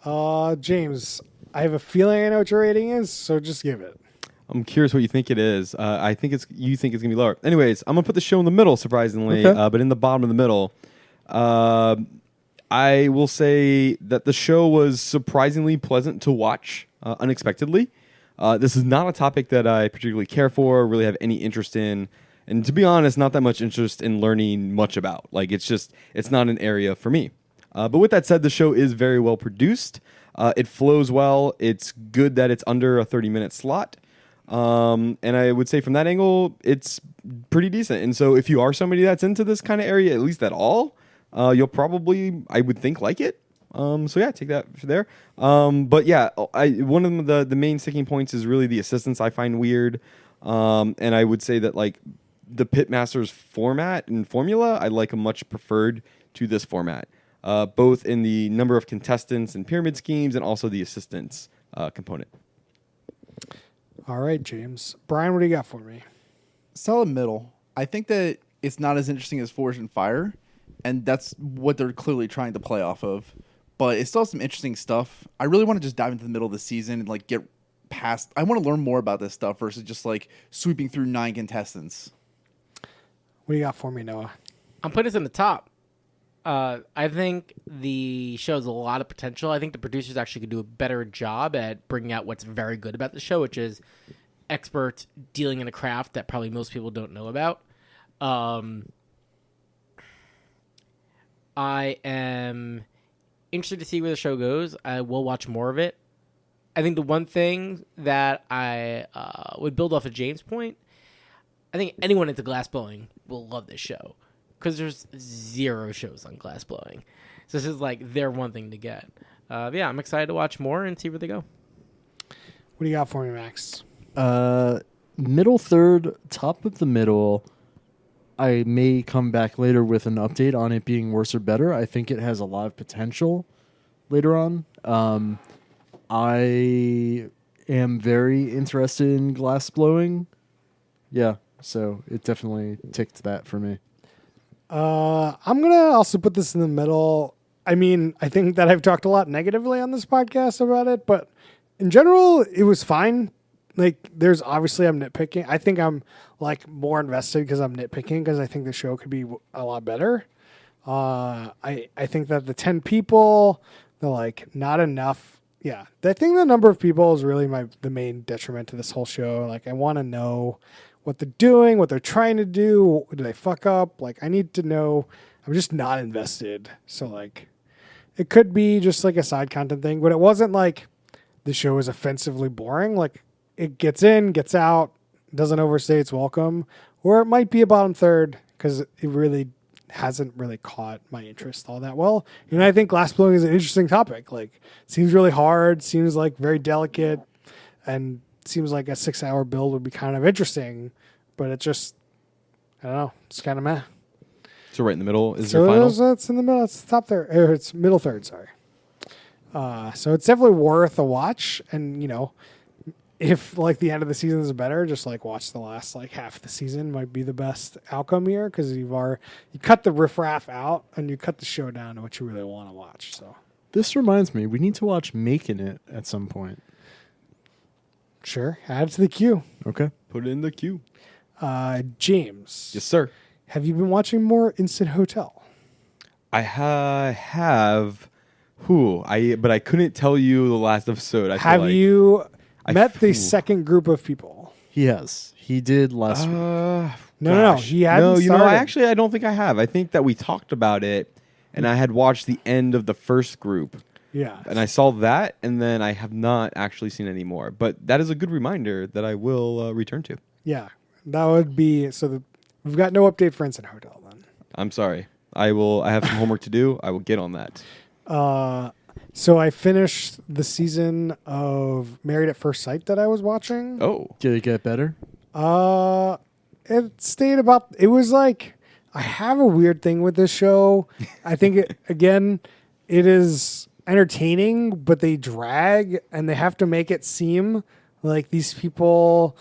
James, I have a feeling I know what your rating is, so just give it. I'm curious what you think it is. I think you think it's gonna be lower. Anyways, I'm gonna put the show in the middle, surprisingly, Okay. but in the bottom of the middle. I will say that the show was surprisingly pleasant to watch, unexpectedly. This is not a topic that I particularly care for, or really have any interest in, and to be honest, not that much interest in learning much about. Like, it's not an area for me. But with that said, the show is very well produced. It flows well. It's good that it's under a 30-minute slot. And I would say from that angle, it's pretty decent. And so if you are somebody that's into this kind of area, at least at all, you'll probably, I would think, like it. So yeah, take that for there. But yeah, one of the main sticking points is really the assistants I find weird. And I would say that like the Pitmasters format and formula, I like a much preferred to this format. Both in the number of contestants and pyramid schemes and also the assistants component. All right, James. Brian, what do you got for me? Solid middle. I think that it's not as interesting as Forge and Fire, and that's what they're clearly trying to play off of. But it still has some interesting stuff. I really want to just dive into the middle of the season and like get past. I want to learn more about this stuff versus just like sweeping through 9 contestants. What do you got for me, Noah? I'm putting this in the top. I think the show has a lot of potential. I think the producers actually could do a better job at bringing out what's very good about the show, which is experts dealing in a craft that probably most people don't know about. I am interested to see where the show goes. I will watch more of it. I think the one thing that I would build off of James' point, I think anyone into glassblowing will love this show because there's 0 shows on glassblowing. So this is like their one thing to get. Yeah, I'm excited to watch more and see where they go. What do you got for me, Max? Middle third, top of the middle. I may come back later with an update on it being worse or better. I think it has a lot of potential later on. I am very interested in glass blowing. Yeah, so it definitely ticked that for me. I'm going to also put this in the middle. I mean, I think that I've talked a lot negatively on this podcast about it, but in general, it was fine. Like, there's obviously I'm nitpicking. I think I'm like more invested because I'm nitpicking because I think the show could be a lot better. I think that the 10 people, they're like not enough. Yeah, I think the number of people is really the main detriment to this whole show. Like, I want to know what they're doing, what they're trying to do. Do they fuck up? Like, I need to know. I'm just not invested. So, like, it could be just like a side content thing, but it wasn't like the show is offensively boring. Like, it gets in, gets out, doesn't overstay its welcome. Or it might be a bottom third because it really hasn't really caught my interest all that well. You know, I think glassblowing is an interesting topic. Like, seems really hard, seems like very delicate, and seems like a 6-hour build would be kind of interesting, but it just, I don't know, it's kind of meh. So right in the middle is So your final. it's in the middle. It's top third. Or it's middle third. Sorry. So it's definitely worth a watch. And you know, if like the end of the season is better, just like watch the last like half of the season might be the best outcome here because you cut the riffraff out and you cut the show down to what you really want to watch. So This reminds me, we need to watch Making It at some point. sure, add it to the queue. Okay. Put it in the queue. James, Yes, sir. have you been watching more Instant Hotel? I have. But I couldn't tell you the last episode. I feel Have like. you met the Ooh. second group of people? He has. He did last week. No. He hadn't No, started. I don't think I have. I think that we talked about it, and I had watched the end of the first group, Yeah. and I saw that, and then I have not actually seen any more. But that is a good reminder that I will return to. Yeah. That would be we've got no update for Instant Hotel then. I'm sorry. I have some homework to do. I will get on that. So I finished the season of Married at First Sight that I was watching. Oh, Did it get better? It stayed about. It was like I have a weird thing with this show. I think it is entertaining, but they drag and they have to make it seem like these people.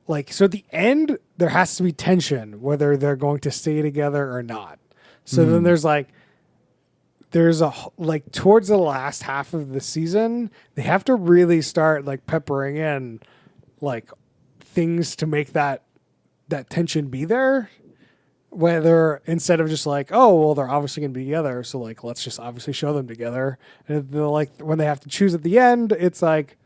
Like, so at the end, there has to be tension whether they're going to stay together or not. So then there's towards the last half of the season, they have to really start like peppering in like things to make that tension be there. Whether instead of just like, oh, well, they're obviously going to be together, so like let's just obviously show them together. And they're like when they have to choose at the end, it's like,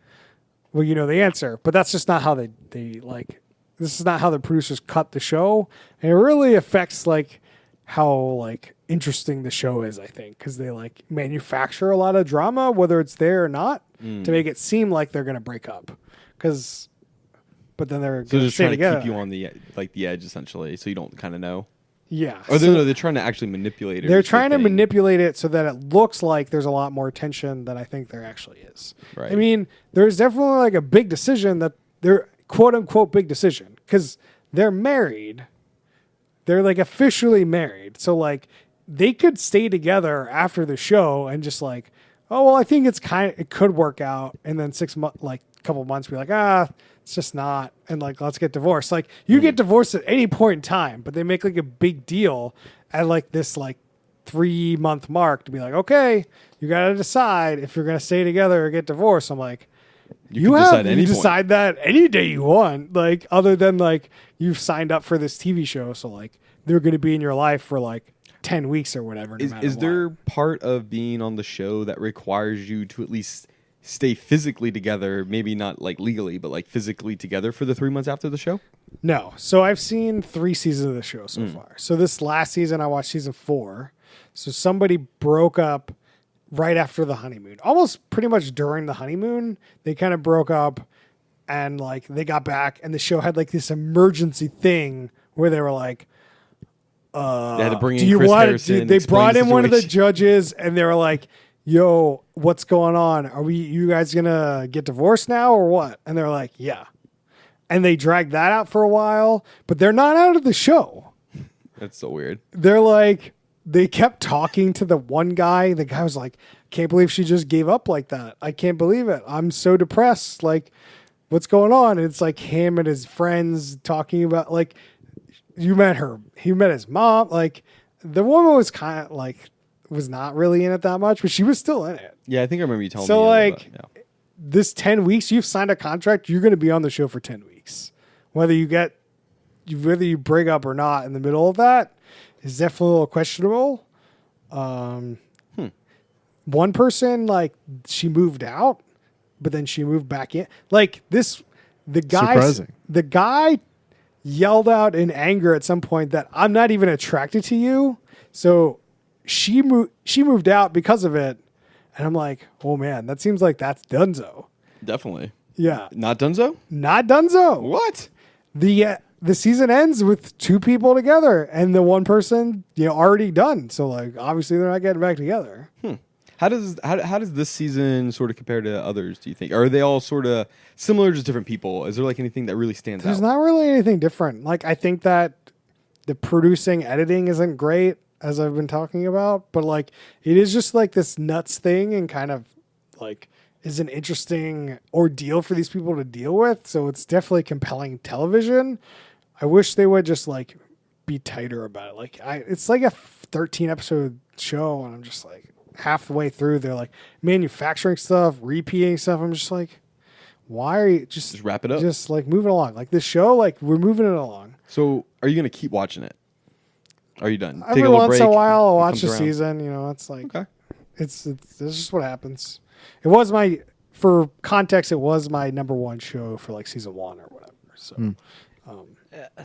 well, you know the answer, but that's just not how they like. This is not how the producers cut the show, and it really affects like how like interesting the show is. I think because they like manufacture a lot of drama, whether it's there or not, to make it seem like they're going to break up. But then they're so gonna just stay trying to together. keep you on the edge essentially, so you don't kind of know. Yeah, Or so no, they're trying to actually manipulate it. they're is the trying to thing. manipulate it so that it looks like there's a lot more tension than I think there actually is. Right. I mean, there's definitely like a big decision that they're quote unquote big decision because they're married. They're like officially married. So like they could stay together after the show and just like, oh, well, I think it could work out. And then 6 months, like a couple months be like, it's just not. And like, let's get divorced. Like you get divorced at any point in time, but they make like a big deal at like this like 3-month mark to be like, okay, you got to decide if you're going to stay together or get divorced. I'm like, You can decide any you point. decide that any day you want. Like other than like you've signed up for this TV show, so like they're going to be in your life for like 10 weeks or whatever. No matter Is what. there part of being on the show that requires you to at least stay physically together, maybe not like legally, but like physically together for the 3 months after the show? No. So I've seen 3 seasons of the show so far. So this last season, I watched season 4. So somebody broke up right after the honeymoon, almost pretty much during the honeymoon. They kind of broke up and like they got back and the show had like this emergency thing where they were like, They had to bring do in you Chris want Harrison. they explain brought in one of the situation. judges and they were like, yo, what's going on? Are you guys gonna get divorced now or what? And they're like, yeah. And they dragged that out for a while, but they're not out of the show. That's so weird. They're like, they kept talking to the one guy. The guy was like, can't believe she just gave up like that. I can't believe it. I'm so depressed. Like, what's going on? And it's like him and his friends talking about like, you met her. He met his mom. Like, the woman was kind of like, was not really in it that much, but she was still in it. Yeah, I think I remember you telling So, me. like, yeah. This 10 weeks, you've signed a contract. You're going to be on the show for 10 weeks. Whether you break up or not in the middle of that is definitely a little questionable. One person, like, she moved out, but then she moved back in. Like, the Surprising. guy yelled out in anger at some point that I'm not even attracted to you. So she moved out because of it. And I'm like, oh man, that seems like that's Dunzo. Definitely. Yeah. Not Dunzo? Not Dunzo. What? The season ends with 2 people together and the one person, already done. So like obviously they're not getting back together. How does this season sort of compare to others, do you think? Are they all sort of similar, just different people? Is there like anything that really stands There's out? not really anything different. Like I think that the producing editing isn't great as I've been talking about, but like it is just like this nuts thing and kind of like is an interesting ordeal for these people to deal with. So it's definitely compelling television. I wish they would just like be tighter about it. Like it's like a 13 episode show and I'm just like halfway through they're like manufacturing stuff, repeating stuff. I'm just like, why are you Just wrap it up. just like moving along? Like this show, like we're moving it along. So are you going to keep watching it? Are you done? Every a little once in a break, while, I'll it watch comes a around. season. It's like Okay. it's just what happens. It was for context, it was my number 1 show for like season 1 or whatever. So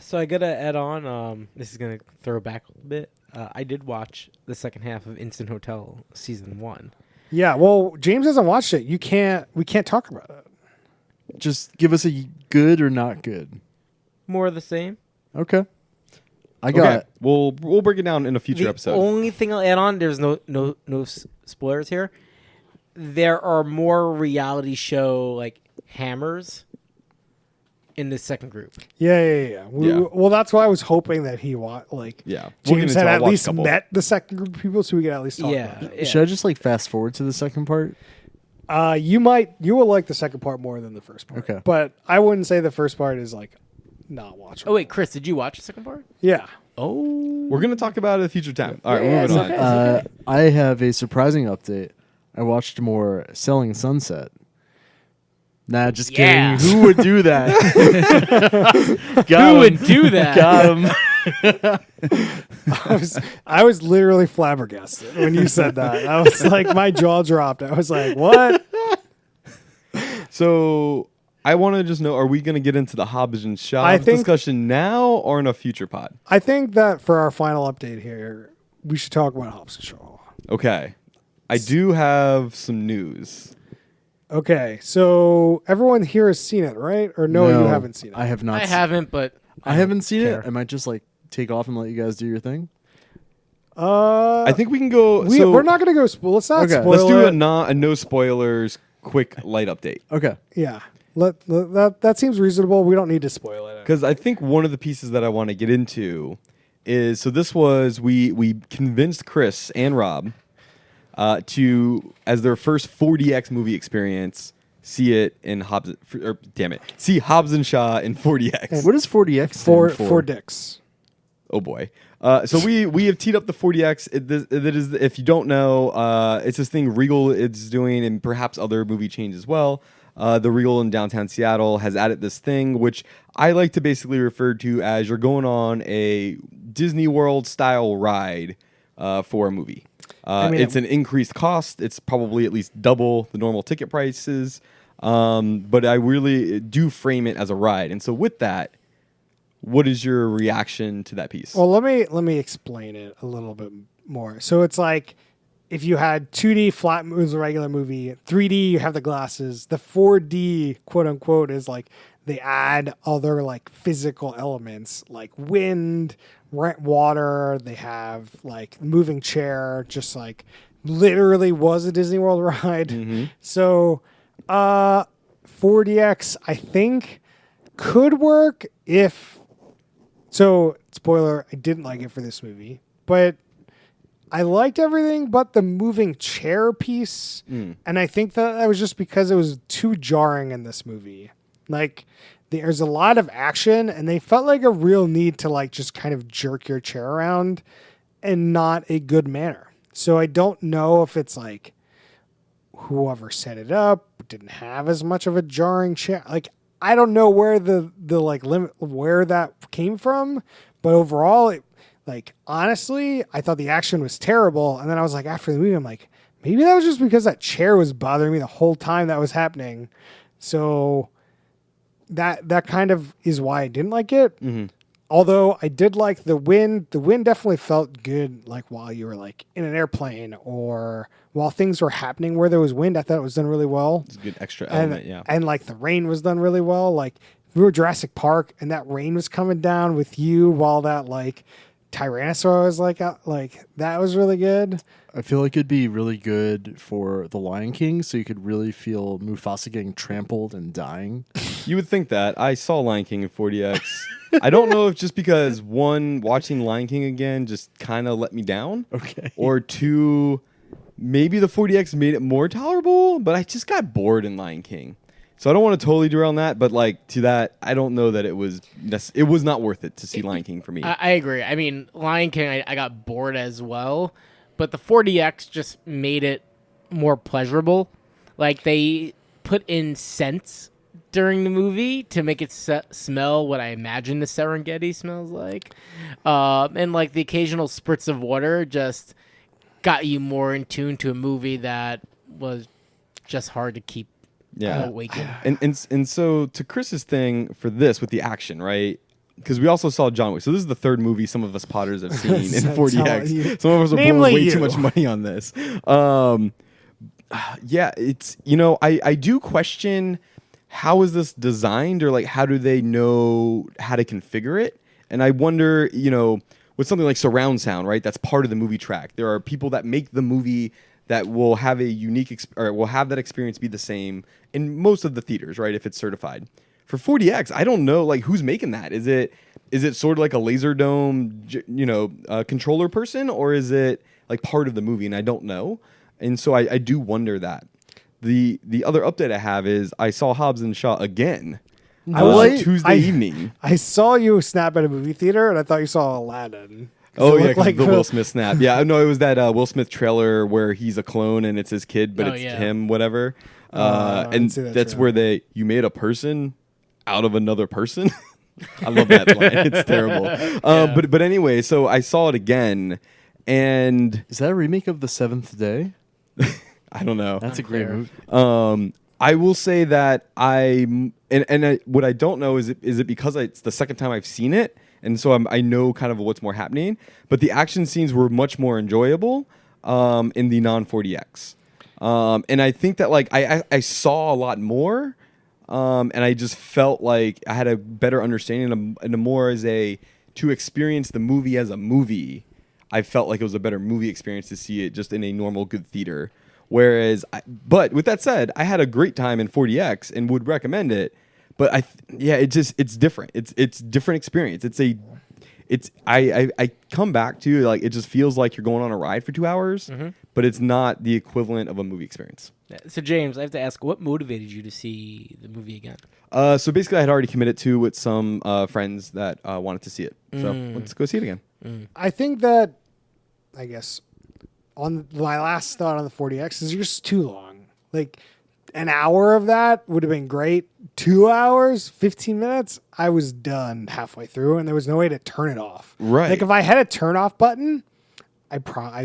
So I gotta add on. This is gonna throw back a little bit. I did watch the second half of Instant Hotel season 1. yeah, well, James hasn't watched it. We can't talk about it. Just give us a good or not good. More of the same. Okay. I Okay. got We'll break it down in a future The episode. only thing I'll add on, there's no spoilers here. There are more reality show like hammers in the second group. Yeah. Yeah. Well, that's why I was hoping that he Yeah. We'll get James into had it. I'll at watch a least couple. met the second group of people so we could at least talk about it. Yeah. Should I just like fast forward to the second part? You will like the second part more than the first part. Okay. But I wouldn't say the first part is like not watchable. Oh wait, Chris, did you watch the second part? Yeah. Oh. We're going to talk about it at a future time. All right, Yeah, we're moving it's on. okay. I have a surprising update. I watched more Selling Sunset. Nah, just Yeah. kidding. Who would do that? Who would do that? Got him. I was literally flabbergasted when you said that. I was like, my jaw dropped. I was like, what? So I want to just know, are we going to get into the Hobbs and Shaw I think- discussion now or in a future pod? I think that for our final update here, we should talk about Hobbs and Shaw. Okay. I do have some news. Okay, so everyone here has seen it, right? Or no, you haven't seen it. I have not. I haven't, but I haven't seen care. it. I might just like take off and let you guys do your thing. I think we can go. we're not going to go spoil. Let's not Okay. spoil Let's do it. a no spoilers quick light update. Okay. Yeah, that seems reasonable. We don't need to spoil it. Because I think one of the pieces that I want to get into is, so this was, we convinced Chris and Rob to, as their first 4DX movie experience, see it in see Hobbs and Shaw in 4DX. What is 40X For stand for dicks. Oh boy. So we have teed up the 40X. That is, if you don't know, it's this thing Regal is doing, and perhaps other movie chains as well. the Regal in downtown Seattle has added this thing, which I like to basically refer to as you're going on a Disney World style ride for a movie. mean, It's an increased cost. It's probably at least double the normal ticket prices. But I really do frame it as a ride. And so with that, what is your reaction to that piece? Well, let me explain it a little bit more. So it's like if you had 2D flat was a regular movie, 3D you have the glasses. The 4D quote unquote is like they add other like physical elements like wind, water. They have like moving chair, just like literally was a Disney World ride. So 4DX I think could work if. So, spoiler, I didn't like it for this movie, but I liked everything but the moving chair piece. And I think that was just because it was too jarring in this movie. Like, there's a lot of action, and they felt like a real need to, like, just kind of jerk your chair around in not a good manner. So, I don't know if it's like whoever set it up didn't have as much of a jarring chair. Like, I don't know where the like limit where that came from, but overall, like honestly, I thought the action was terrible. And then I was like, after the movie, I'm like, maybe that was just because that chair was bothering me the whole time that was happening. So that kind of is why I didn't like it. Although I did like the wind. The wind definitely felt good, like while you were like in an airplane or while things were happening where there was wind. I thought it was done really well. It's a good extra element, yeah. And like the rain was done really well. Like we were Jurassic Park and that rain was coming down with you while that like Tyrannosaur was like out, like that was really good. I feel like it'd be really good for The Lion King, so you could really feel Mufasa getting trampled and dying. You would think that. I saw Lion King in 4DX. I don't know if just because, one, watching Lion King again just kind of let me down. Okay. Or two, maybe the 4DX made it more tolerable, but I just got bored in Lion King. So I don't want to totally derail on that, but like to that, I don't know that it was not worth it to see Lion King for me. I agree. I mean, Lion King, I got bored as well, but the 4DX just made it more pleasurable. Like they put in scents during the movie to make it smell what I imagine the Serengeti smells like, and like the occasional spritz of water just got you more in tune to a movie that was just hard to keep awake in. And so to Chris's thing for this with the action, right? Because we also saw John Wick. So this is the third movie some of us Potters have seen in 4DX. Some of us are blowing way too much money on this. Yeah, it's, I do question how is this designed, or like how do they know how to configure it? And I wonder, with something like surround sound, right? That's part of the movie track. There are people that make the movie that will have a unique or will have that experience be the same in most of the theaters, right? If it's certified. For 4DX, I don't know like who's making that. Is it sort of like a laser dome, controller person, or is it like part of the movie? And I don't know. And so I do wonder that. The other update I have is I saw Hobbs and Shaw again. Tuesday evening. I saw you snap at a movie theater, and I thought you saw Aladdin. Oh yeah, like the Will Smith snap. Yeah, no, it was that Will Smith trailer where he's a clone and it's his kid, but it's him, whatever. And that's where you made a person out of another person. I love that line. It's terrible. But anyway, so I saw it again, and is that a remake of The Seventh Day? I don't know. That's a great movie. I will say that what I don't know is it because it's the second time I've seen it, and so I know kind of what's more happening. But the action scenes were much more enjoyable in the non-4DX, and I think that like I saw a lot more, and I just felt like I had a better understanding and more to experience the movie as a movie. I felt like it was a better movie experience to see it just in a normal good theater. Whereas, but with that said, I had a great time in 4DX and would recommend it. But it's different. It's different experience. I come back to like it just feels like you're going on a ride for 2 hours, but it's not the equivalent of a movie experience. So James, I have to ask, what motivated you to see the movie again? So basically, I had already committed to with some friends that wanted to see it. So let's go see it again. I think that, I guess, on my last thought on the 4DX is just too long. Like an hour of that would have been great. 2 hours, 15 minutes, I was done halfway through, and there was no way to turn it off. Right. Like if I had a turn off button, I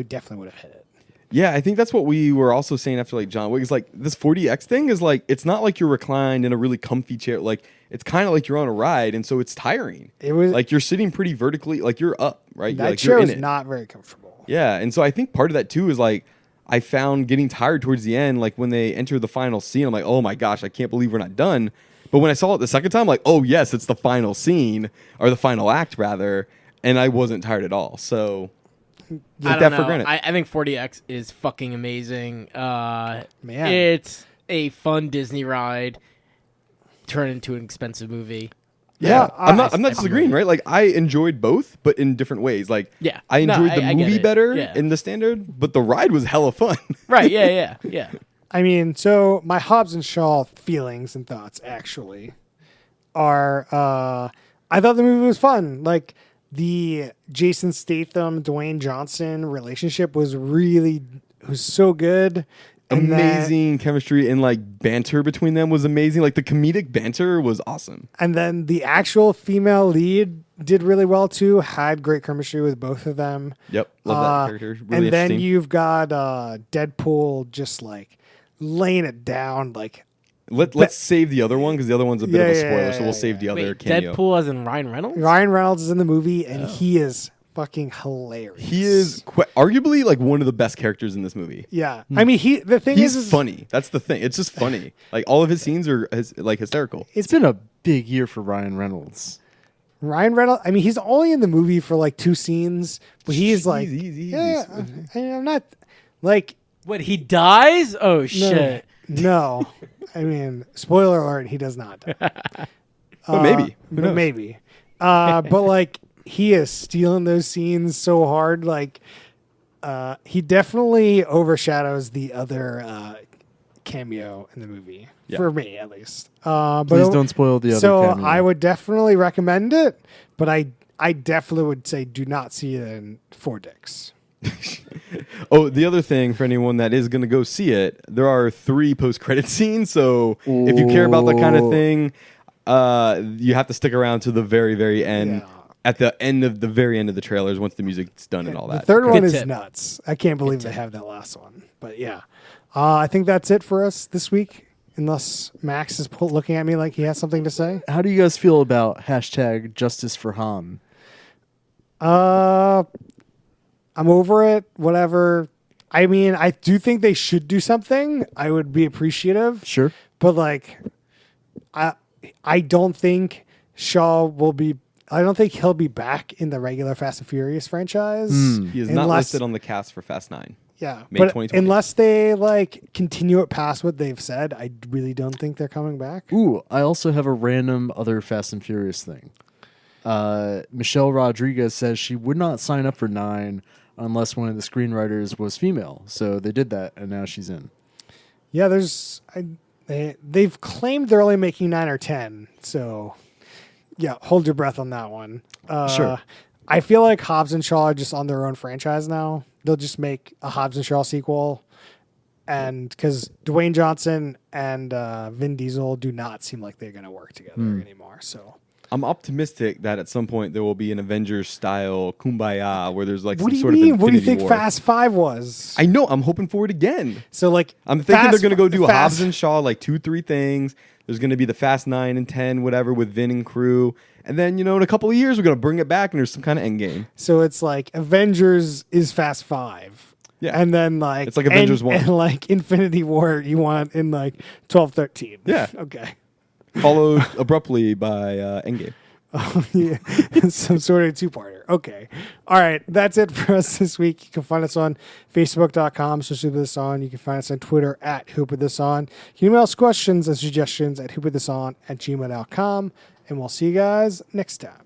definitely would have hit it. Yeah, I think that's what we were also saying after like John Wick is like this 4DX thing is like it's not like you're reclined in a really comfy chair. Like it's kind of like you're on a ride, and so it's tiring. It was Like you're sitting pretty vertically, like you're up, right? that like chair you're was in it. not very comfortable. Yeah, and so I think part of that too is like I found getting tired towards the end, like when they enter the final scene, I'm like, oh my gosh, I can't believe we're not done. But when I saw it the second time, like, oh yes, it's the final scene or the final act rather, and I wasn't tired at all. So I take don't that know. for granted. I think 40X is fucking amazing. Man. It's a fun Disney ride turned into an expensive movie. Yeah, I'm not I disagreeing, right? Like I enjoyed both, but in different ways. Like Yeah. I No, enjoyed the I get movie it. better Yeah. in the standard, but the ride was hella fun. Right, yeah. I mean, so my Hobbs and Shaw feelings and thoughts actually are I thought the movie was fun. Like the Jason Statham, Dwayne Johnson relationship was so good. And then- Amazing chemistry and like banter between them was amazing. Like the comedic banter was awesome. And then the actual female lead did really well too. Had great chemistry with both of them. Yep, love that character. Really and then interesting. you've got Deadpool just like laying it down. Like Let's save the other one because the other one's a bit of a Yeah, spoiler, yeah, so we'll save the other Wait, cameo. Deadpool as in Ryan Reynolds? Ryan Reynolds is in the movie, and he is fucking hilarious. He is arguably like one of the best characters in this movie. Yeah, I mean, the thing He's is funny. That's the thing. It's just funny. Like all of his scenes are like hysterical. It's been a big year for Ryan Reynolds. Ryan Reynolds. I mean, he's only in the movie for like 2 scenes, but he's like, Easy. yeah, I'm not like What, he dies? Oh, shit. No, I mean, spoiler alert, he does not die. But maybe. Who But knows? maybe. But like he is stealing those scenes so hard. Like he definitely overshadows the other cameo in the movie Yeah. for me, at least. But Please don't spoil the other So cameo. I would definitely recommend it, but I definitely would say do not see it in 4DX. Oh, the other thing for anyone that is going to go see it, there are 3 post-credit scenes. So if you care about that kind of Ooh. thing, you have to stick around to the very, very end. Yeah. At the end of the very end of the trailers, once the music's done and all The that. third one Good is tip. nuts. I can't believe they have that last one. But yeah, I think that's it for us this week. Unless Max is looking at me like he has something to say. How do you guys feel about hashtag Justice for Han? I'm over it. Whatever. I mean, I do think they should do something. I would be appreciative. Sure. But like, I don't think Shaw will be. I don't think he'll be back in the regular Fast and Furious franchise. He is not unless- listed on the cast for Fast 9. Yeah, May but 2020. unless they like continue it past what they've said, I really don't think they're coming back. Ooh, I also have a random other Fast and Furious thing. Michelle Rodriguez says she would not sign up for 9 unless one of the screenwriters was female. So they did that, and now she's in. Yeah, they've claimed they're only making 9 or 10. So yeah, hold your breath on that one. Sure. I feel like Hobbs and Shaw are just on their own franchise now. They'll just make a Hobbs and Shaw sequel. And because Dwayne Johnson and Vin Diesel do not seem like they're going to work together anymore. So I'm optimistic that at some point there will be an Avengers style kumbaya where there's like what some do you sort mean? of What do you Infinity think War. Fast 5 was? I know. I'm hoping for it again. So like I'm thinking they're going to go do a Fast- Hobbs and Shaw, like 2-3 things. There's going to be the Fast 9 and 10, whatever, with Vin and crew. And then, in a couple of years, we're going to bring it back and there's some kind of end game. So it's like Avengers is Fast 5. Yeah. And then like It's like Avengers 1. and like Infinity War you want in like 12-13. Yeah. Okay. Followed abruptly by Endgame. Yeah. Some sort of 2-parter. Okay. All right. That's it for us this week. You can find us on Facebook.com/HoopWithUsOn. You can find us on Twitter @HoopWithUsOn. You can email us questions and suggestions at HoopWithUsOn@gmail.com. And we'll see you guys next time.